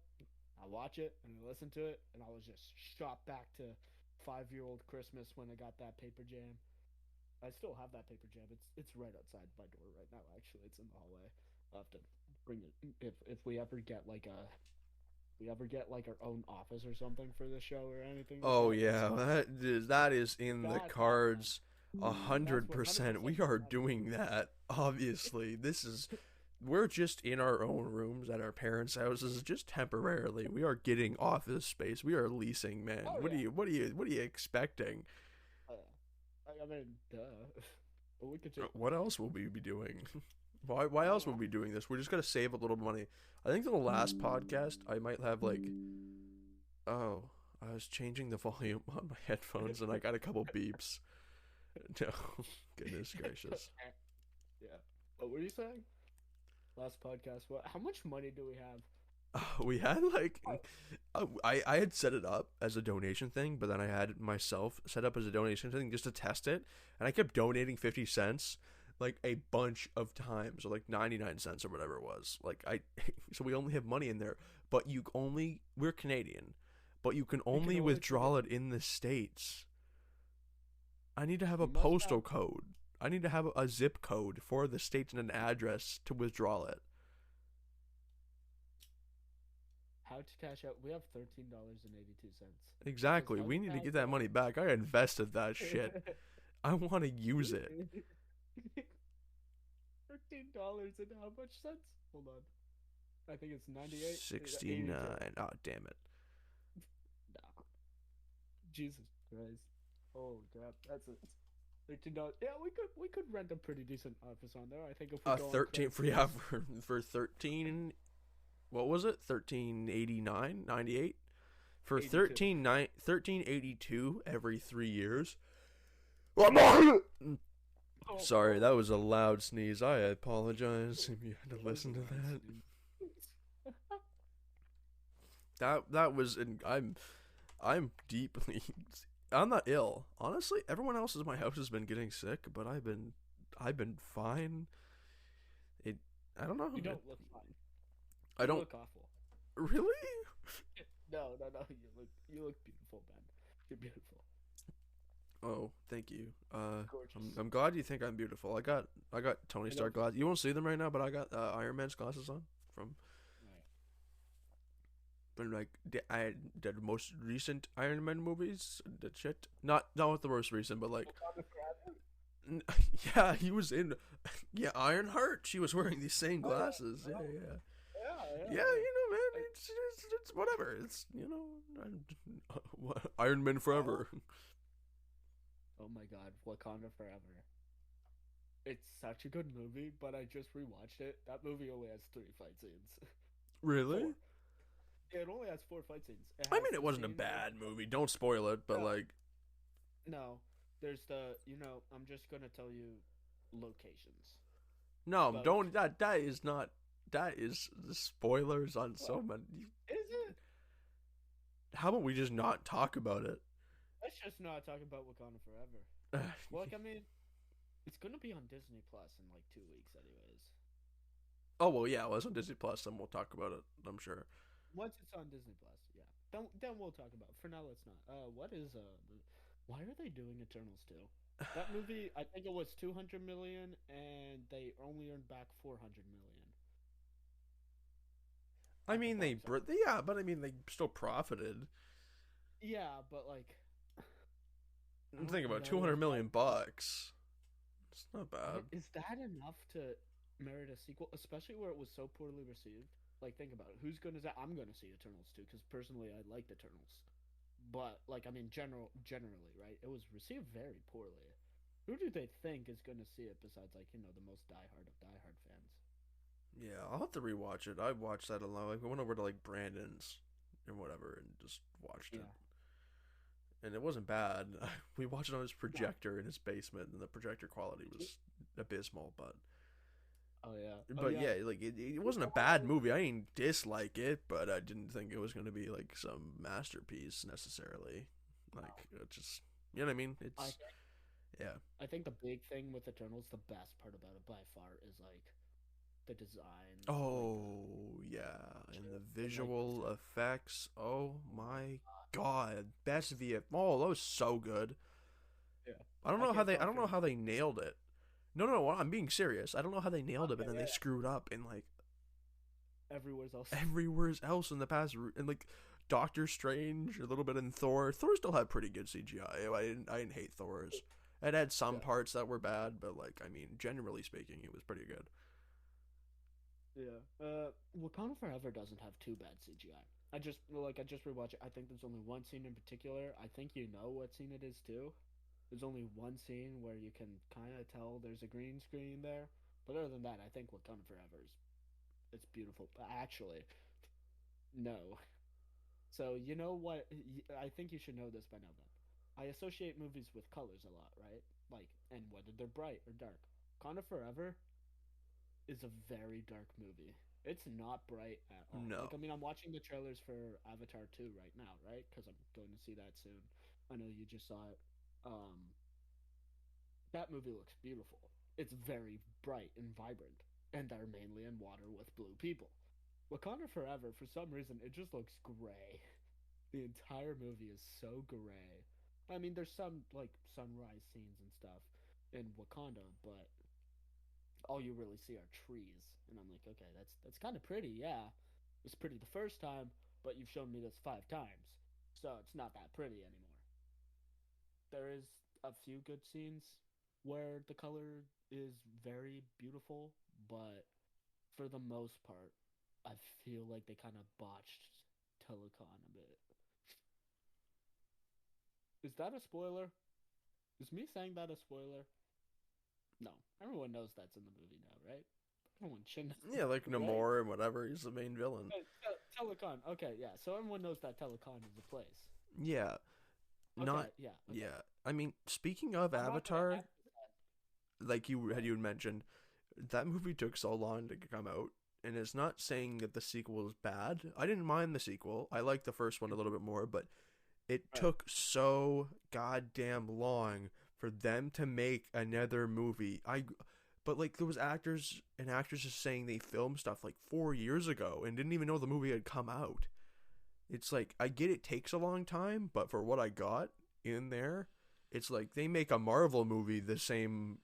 I watch it and I listen to it, and I was just shot back to 5-year-old Christmas when I got that Paper Jam. I still have that Paper Jam. It's right outside my door right now. Actually, it's in the hallway. I'll have to bring it if we ever get like a we ever get like our own office or something for the show or anything like Oh that. yeah, that is in the That's happening. cards. a That's hundred 100% percent. We are happening. doing that. Obviously, we're just in our own rooms at our parents' houses, just temporarily. We are getting office space. We are leasing, man. Oh What are yeah. you expecting? I mean, duh. But we could just What else will we be doing? Why I don't else will know. we be doing this? We're just gonna save a little money. I think in the last podcast I might have like, oh, I was changing the volume on my headphones and I got a couple beeps. No, goodness gracious. Yeah. What were you saying? Last podcast. What? How much money do we have? We had like, Oh, I had set it up as a donation thing, but then I had myself set up as a donation thing just to test it, and I kept donating 50 cents like a bunch of times, or like 99 cents or whatever it was. Like so we only have money in there, but we're Canadian, but you can you can only only put it. withdraw it in the States. I need to have a You must have postal code. I need to have a zip code for the States and an address to withdraw it. how to cash out. We have $13.82. It says Exactly. how to We need to cash get that money back. I invested that shit. out. I want to use it. $13 and how much cents? Hold on. I think it's 98. 82. 69. Oh, damn it. Nah. Jesus Christ. Oh crap. That's it. $13. Yeah, we could rent a pretty decent office on there. I think if we go on 13 for yeah Craigslist. for 13, what was it? 1389, 98 for 82. 1382 every 3 years. Oh, Sorry, oh. that was a loud sneeze. I apologize if you had to That was listen to loud that. sneeze. That was, and I'm deeply. I'm not ill. Honestly, everyone else in my house has been getting sick, but I've been fine. It. I don't know. You don't look fine. I You don't look awful. really. No, no, no. You look beautiful, Ben. You're beautiful. Oh, thank you. I'm, Gorgeous. I'm glad you think I'm beautiful. I got Tony I Stark don't. glasses. You won't see them right now, but I got Iron Man's glasses on from Right. like the most recent Iron Man movies. The shit. Not with the most recent, but like Wakanda forever. yeah, he was in yeah Ironheart. She was wearing these same Oh yeah. glasses. Yeah, Oh yeah. yeah, Yeah, yeah, yeah. man, I, it's whatever. It's Iron Man oh, forever. oh my God, Wakanda forever. It's such a good movie, but I just rewatched it. That movie only has three fight scenes. Really? Four. Yeah, it only has four fight scenes. It I has mean, it the wasn't a scene where bad movie. Don't spoil it, but no, like, no. There's I'm just gonna tell you locations. no, But don't. That is not. That is the spoilers on so what many. is it? How about we just not talk about it? Let's just not talk about Wakanda forever. Well, like I mean, it's gonna be on Disney Plus in like 2 weeks, anyways. Oh well, yeah, well, it's on Disney Plus, then we'll talk about it. I'm sure. Once it's on Disney Plus, yeah. Then we'll talk about it. For now, let's not. What is why are they doing Eternals 2? That movie, I think it was 200 million, and they only earned back 400 million I at the mean, box office. yeah, but I mean, they still profited. Yeah, but like, I Think don't about two know hundred if that million bucks. It's not bad. is that enough to merit a sequel, especially where it was so poorly received. Like, think about it. Who's gonna say I'm gonna see Eternals 2? Because personally, I liked Eternals, but like, I mean, generally, right? It was received very poorly. Who do they think is gonna see it besides like the most diehard of diehard fans? Yeah, I'll have to rewatch it. I watched that alone. Like, I went over to like Brandon's and whatever, and just watched it, Yeah. and it wasn't bad. We watched it on his No. projector in his basement, and the projector quality was abysmal. But Oh yeah. Oh but yeah. yeah, like it You wasn't a know what? bad movie. I didn't dislike it, but I didn't think it was going to be like some masterpiece necessarily. No. Like it just, you know what I mean? I It's think yeah. I think the big thing with Eternals, the best part about it by far is like the design, like Oh yeah, and the ships and like the visual set. effects. Oh Oh my my God. god, best VF. Oh, that was so good. Yeah. I don't I know how can't they. I talk don't for know you. how they nailed it. No, no, no. I'm being serious. I don't know how they nailed it, but Okay, then they yeah. screwed up in like Everywhere else. everywhere else in the past, and like Doctor Strange, a little bit in Thor. Thor still had pretty good CGI. I didn't hate Thor's. It had some Yeah. parts that were bad, but like I mean, generally speaking, it was pretty good. Yeah. Wakanda Forever doesn't have too bad CGI. I just rewatched it. I think there's only one scene in particular. I think you know what scene it is too. There's only one scene where you can kind of tell there's a green screen there. But other than that, I think Wakanda Forever is it's beautiful. But actually, no. So you know what? I think you should know this by now. Then I associate movies with colors a lot, right? Like, and whether they're bright or dark. Wakanda Forever is a very dark movie. It's not bright at all. Like, No, I mean, I'm watching the trailers for Avatar 2 right now, right? Because I'm going to see that soon. I know you just saw it. Um, that movie looks beautiful. It's very bright and vibrant, and they're mainly in water with blue people. Wakanda Forever, for some reason, it just looks gray. The entire movie is so gray. I mean, there's some like sunrise scenes and stuff in Wakanda, but all you really see are trees. And I'm like, okay, that's kind of pretty, yeah. It was pretty the first time, but you've shown me this 5 times, so it's not that pretty anymore. There is a few good scenes where the color is very beautiful, but for the most part, I feel like they kind of botched Telecon a bit. Is that a spoiler? Is me saying that a spoiler? No, everyone knows that's in the movie now, right? Everyone should yeah, like know, right? Namor and whatever. He's the main villain. Telecon. Okay, yeah. So everyone knows that Telecon is a place. Yeah, Okay, not yeah, okay. yeah. I mean, speaking of I'm not gonna Avatar, ask that. like Go you ahead. mentioned, that movie took so long to come out. and it's not saying that the sequel is bad. I didn't mind the sequel. I liked the first one a little bit more, but it Right. took so goddamn long for them to make another movie. But like there was actors and actresses saying they filmed stuff like 4 years ago and didn't even know the movie had come out. It's like I get it takes a long time, but for what I got in there, it's like they make a Marvel movie the same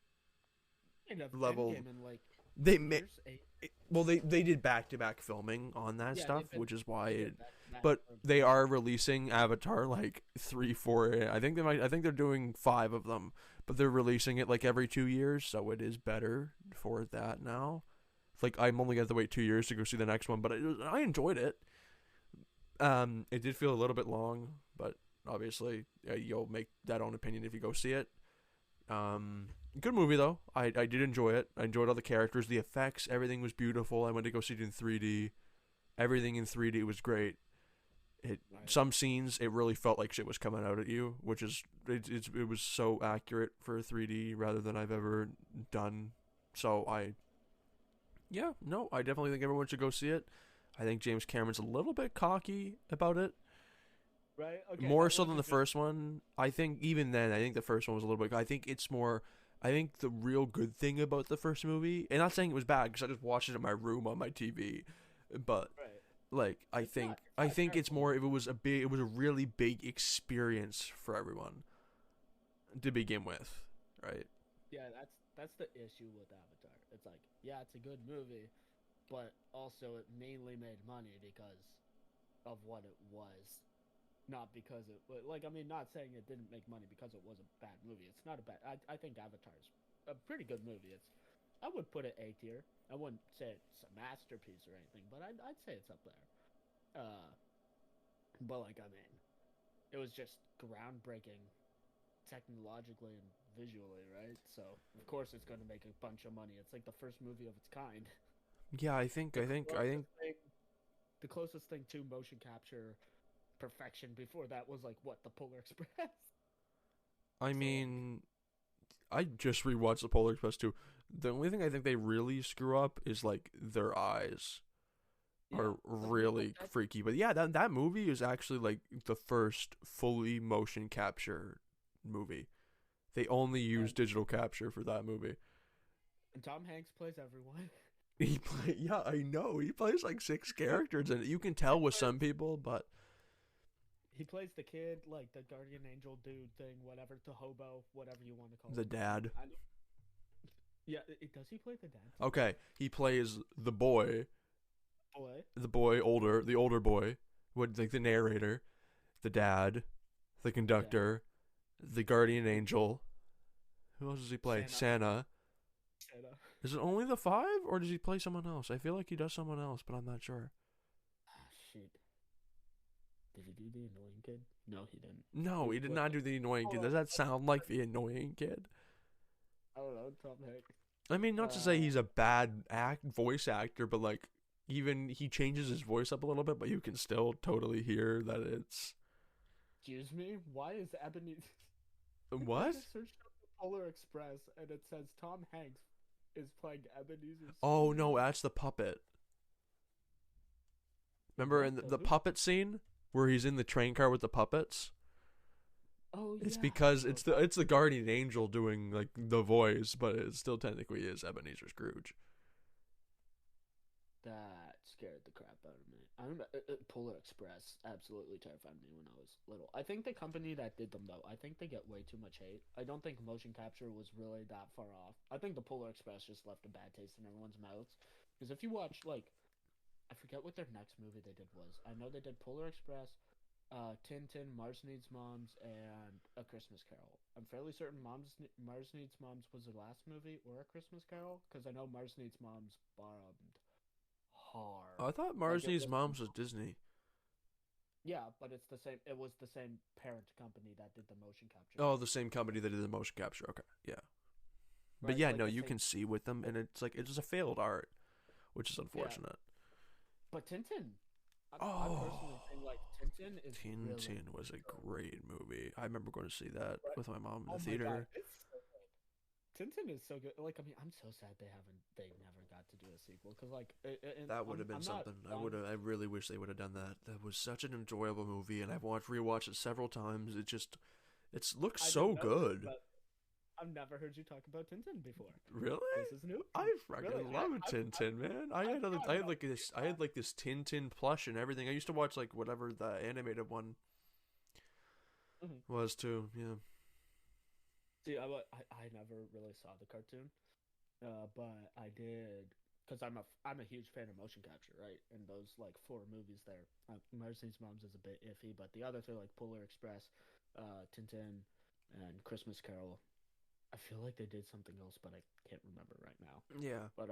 Kind of level. Endgame in like They 8 years. 8. well they did back to back filming on that Yeah, stuff, which is why they it. did back to back But for they most. are releasing Avatar like 3, 4. I think they might. I think they're doing 5 of them, but they're releasing it like every 2 years, so it is better for that now. Like I'm only gonna have to wait 2 years to go see the next one, but I enjoyed it. It did feel a little bit long, but obviously you'll make that own opinion if you go see it. Good movie though. I did enjoy it. I enjoyed all the characters, the effects, everything was beautiful. I went to go see it in 3D. Everything in 3D was great. It Right. some scenes it really felt like shit was coming out at you, which is it was so accurate for 3D rather than I've ever done. So I definitely think everyone should go see it. I think James Cameron's a little bit cocky about it, Right. Okay. more That so than the wasn't just first one. I think even then, I think the first one was a little bit. I think it's more. I think the real good thing about the first movie, and not saying it was bad because I just watched it in my room on my TV, but right. like I It's think not. It's I not a think it's terrible more. movie. If it was a really big experience for everyone to begin with, right? Yeah, that's the issue with Avatar. It's like, yeah, it's a good movie, but also it mainly made money because of what it was, not because it like. I mean, not saying it didn't make money because it was a bad movie. It's not a bad. I think Avatar's a pretty good movie. It's I would put it A tier. I wouldn't say it's a masterpiece or anything, but I'd say it's up there. But like I mean, it was just groundbreaking technologically and visually, right? So of course it's going to make a bunch of money. It's like the first movie of its kind. Yeah, I think The I think I think closest thing, the closest thing to motion capture perfection before that was like what the Polar Express. I So like, mean I just rewatched the Polar Express too. The only thing I think they really screw up is like their eyes yeah, are but I mean like really that's freaky. But yeah, that movie is actually like the first fully motion capture movie. They only use and, digital capture for that movie. and Tom Hanks plays everyone. Yeah, I know. He plays like 6 characters and you can he tell with plays some people, but he plays the kid, like the guardian angel dude thing, whatever, the hobo, whatever you want to call the him. dad. I know. Yeah, does he play the dad too? Okay, he plays Boy, the older boy, what like the narrator, the dad, the the dad, conductor, the guardian angel. Who else does he play? Santa, Santa. Santa. Is it only the 5, or does he play someone else? I feel like he does someone else, but I'm not sure. Ah, shit. Did he do the annoying kid? No, he didn't. No, he did not do the annoying kid. Hold Does on. that sound like the annoying kid? I don't know. Tom Hanks. I mean, not to say Uh, he's a bad voice actor, but like even he changes his voice up a little bit, but you can still totally hear that it's excuse me. Why is Ebony? I what? just searched up the Polar Express and it says Tom Hanks is playing Ebenezer Oh no, Scrooge. that's the puppet. Remember What in the the who? puppet scene where he's in the train car with the puppets? Oh It's yeah. because So it's the guardian angel doing like the voice, but it still technically is Ebenezer Scrooge. that scared the crap out of me. I remember Polar Express absolutely terrified me when I was little. I think the company that did them though, I think they get way too much hate. I don't think motion capture was really that far off. I think the Polar Express just left a bad taste in everyone's mouths. Because if you watch like, I forget what their next movie they did was. I know they did Polar Express, Tintin, Mars Needs Moms, and A Christmas Carol. I'm fairly certain Mars Needs Moms was the last movie or A Christmas Carol because I know Mars Needs Moms bombed hard. I thought Like Mars it Needs was Moms was Disney. yeah, but it's the same. It was the same parent company that did the motion capture, Oh, the same company that did the motion capture. Okay, yeah, but right? yeah, Like no, the you same. can see with them, and it's like it's a failed art, which is Yeah, unfortunate. but Tintin, I personally Oh, think like Tintin is really Tintin was a good. great movie. I remember going to see that Right? with my mom in the Oh my god, theater. it's so good. Tintin is so good. Like, I mean, I'm so sad they never got to do a sequel because, like, and That would have been I'm not something. on. I really wish they would have done that. That was such an enjoyable movie, and I've rewatched it several times. It looks I so didn't know this, good. but I've never heard you talk about Tintin before. Really? This is new. I Really, fucking love Tintin, man. I forgot about I had like this Tintin plush and everything. I used to watch like whatever the animated one Mhm. was too. Yeah. See, I never really saw the cartoon, but I did because I'm a huge fan of motion capture, right? And those like four movies there, Marcy's Moms is a bit iffy, but the other three like Polar Express, Tintin, and Christmas Carol, I feel like they did something else, but I can't remember right now. Yeah. But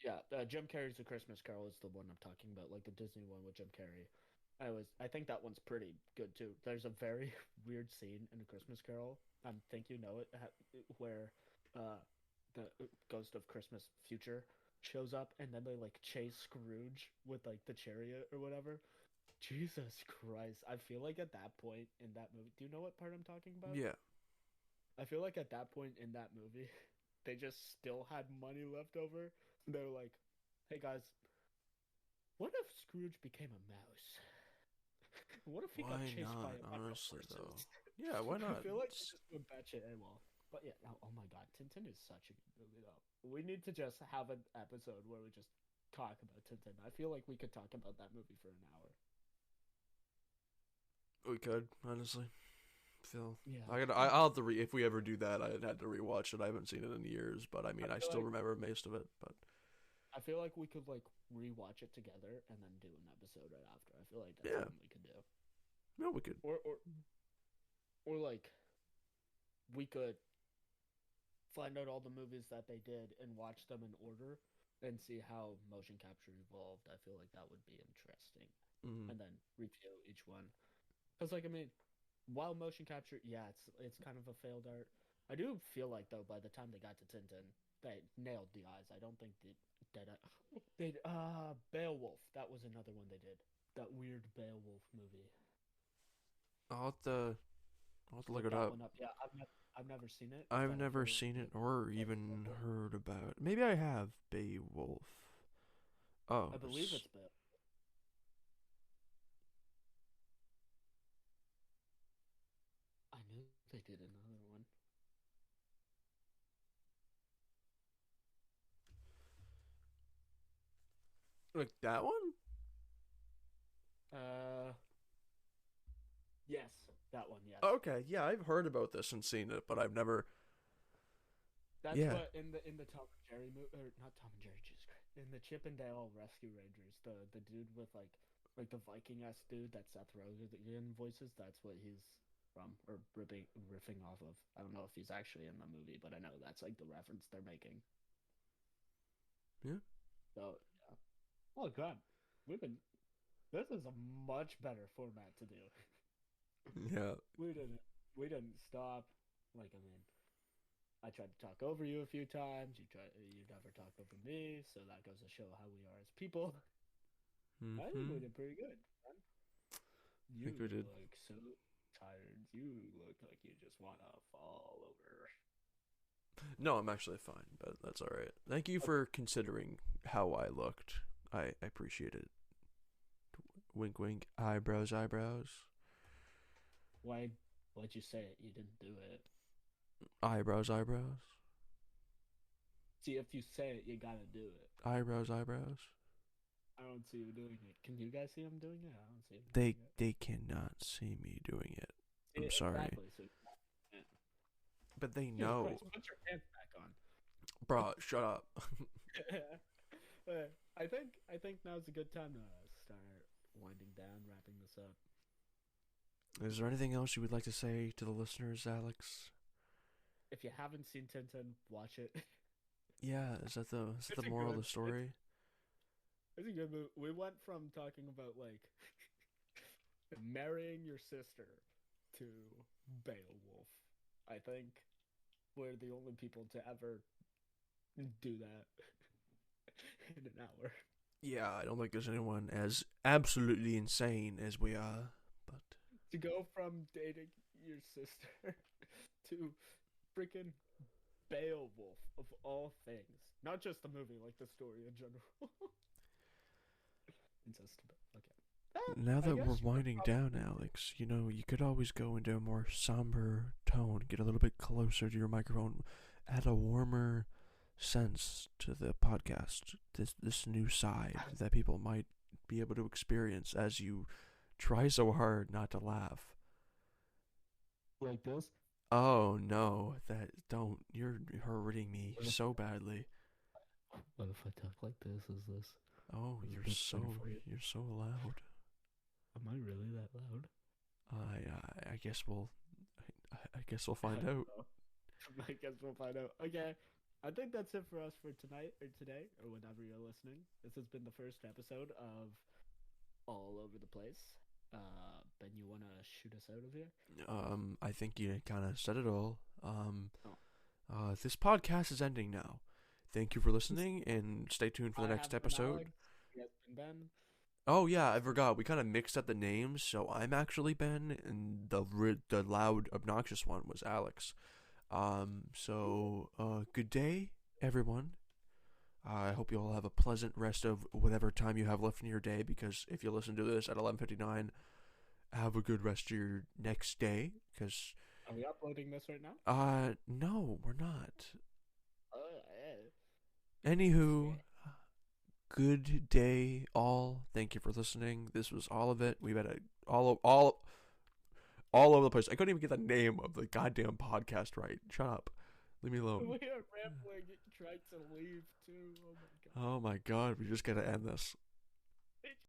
yeah, Jim Carrey's The Christmas Carol is the one I'm talking about, like the Disney one with Jim Carrey. I think that one's pretty good too. There's a very weird scene in A Christmas Carol. I think you know it, where uh the ghost of Christmas future shows up, and then they like chase Scrooge with like the chariot or whatever. Jesus Christ! I feel like at that point in that movie, do you know what part I'm talking about? Yeah. I feel like at that point in that movie, they just still had money left over. They were like, "Hey guys, what if Scrooge became a mouse? What if he got Why chased by not? a bunch of Honestly, though. horses?" Yeah. Why I not? feel like they just went batshit AWOL. But yeah, oh my god, Tintin is such a good movie though. We need to just have an episode where we just talk about Tintin. I feel like we could talk about that movie for an hour. We could honestly. Phil. Yeah, I'll have to if we ever do that, I'd had to rewatch it. I haven't seen it in years, but I mean, I I feel still like remember most of it. But I feel like we could like rewatch it together and then do an episode right after. I feel like that's yeah, something we could do. no, we could. Or like we could find out all the movies that they did and watch them in order and see how motion capture evolved. I feel like that would be interesting. Mm. And then review each one. Because like I mean, while motion capture, yeah, it's kind of a failed art. I do feel like though by the time they got to Tintin, they nailed the eyes. I don't think they Beowulf. That was another one they did. That weird Beowulf movie. I'll have to look Look it that up. one up. Yeah, I've never seen it, I've but I've never heard seen it or it's even good. heard about it. Maybe I have Beowulf. Oh, I believe it's Beowulf. I knew they did another one. like that one. Uh, yes, that one. Yes, Okay, yeah, I've heard about this and seen it, but I've never. that's Yeah. what in the Tom and Jerry movie, or not Tom and Jerry, Jesus Christ, in the Chip and Dale Rescue Rangers, the dude with like the Viking ass dude that Seth Rogen voices. That's what he's from or riffing off of. I don't know if he's actually in the movie, but I know that's like the reference they're making. Yeah. So yeah. Oh god, we've been. This is a much better format to do. Yeah. We didn't we didn't stop. Like I mean, I tried to talk over you a few times. You never talk over me, so that goes to show how we are as people. I think we Mm-hmm. did pretty good. Man. I You think we did. look so tired. You look like you just wanna fall over. No, I'm actually fine, but that's all right. Thank you for considering how I looked. I appreciate it. Wink, wink. Eyebrows, eyebrows. Why? Why'd you say it? You didn't do it. Eyebrows, eyebrows. See, if you say it, you gotta do it. Eyebrows, eyebrows. I don't see you doing it. Can you guys see him doing it? I don't see him They doing it. they cannot see me doing it. I'm sorry, Exactly. So, yeah. but they Jesus know. Christ, put your pants back on. Bro, shut up. I think now's a good time to start winding down, wrapping this up. Is there anything else you would like to say to the listeners, Alex? If you haven't seen Tintin, watch it. Yeah, is that It's the a moral of good. the story? It's a good movie. We went from talking about like marrying your sister to Beowulf. I think we're the only people to ever do that in an hour. Yeah, I don't think there's anyone as absolutely insane as we are, but To go from dating your sister to freaking Beowulf of all things, not just the movie, like the story in general. Incest. Okay. Now I that we're guess you're winding down, probably Alex, you could always go into a more somber tone, get a little bit closer to your microphone, add a warmer sense to the podcast. This new side that people might be able to experience as you try so hard not to laugh. like this. Oh no, that don't you're hurting me so badly. What if I talk like this? Is this? Oh, Is this better for you? you're so loud. Am I really that loud? I guess I guess we'll I find don't out. know. I guess we'll find out. Okay. I think that's it for us for tonight or today or whenever you're listening. This has been the first episode of All Over the Place. Ben, you wanna shoot us out of here? I think you kind of said it all. Oh. This podcast is ending now. Thank you for listening, and stay tuned for the I next have been episode. Alex. He has been Ben. Oh yeah, I forgot. We kind of mixed up the names, so I'm actually Ben, and the loud, obnoxious one was Alex. Good day, everyone. I hope you all have a pleasant rest of whatever time you have left in your day. Because if you listen to this at 11:59, have a good rest of your next day. Because Are we uploading this right now? no, we're not. Yeah. Anywho, good day, all. Thank you for listening. This was all of it. We've had all over the place. I couldn't even get the name of the goddamn podcast right. Shut up. Leave me alone. We are rambling, trying to leave too. Oh my god. Oh my god, we just gotta end this.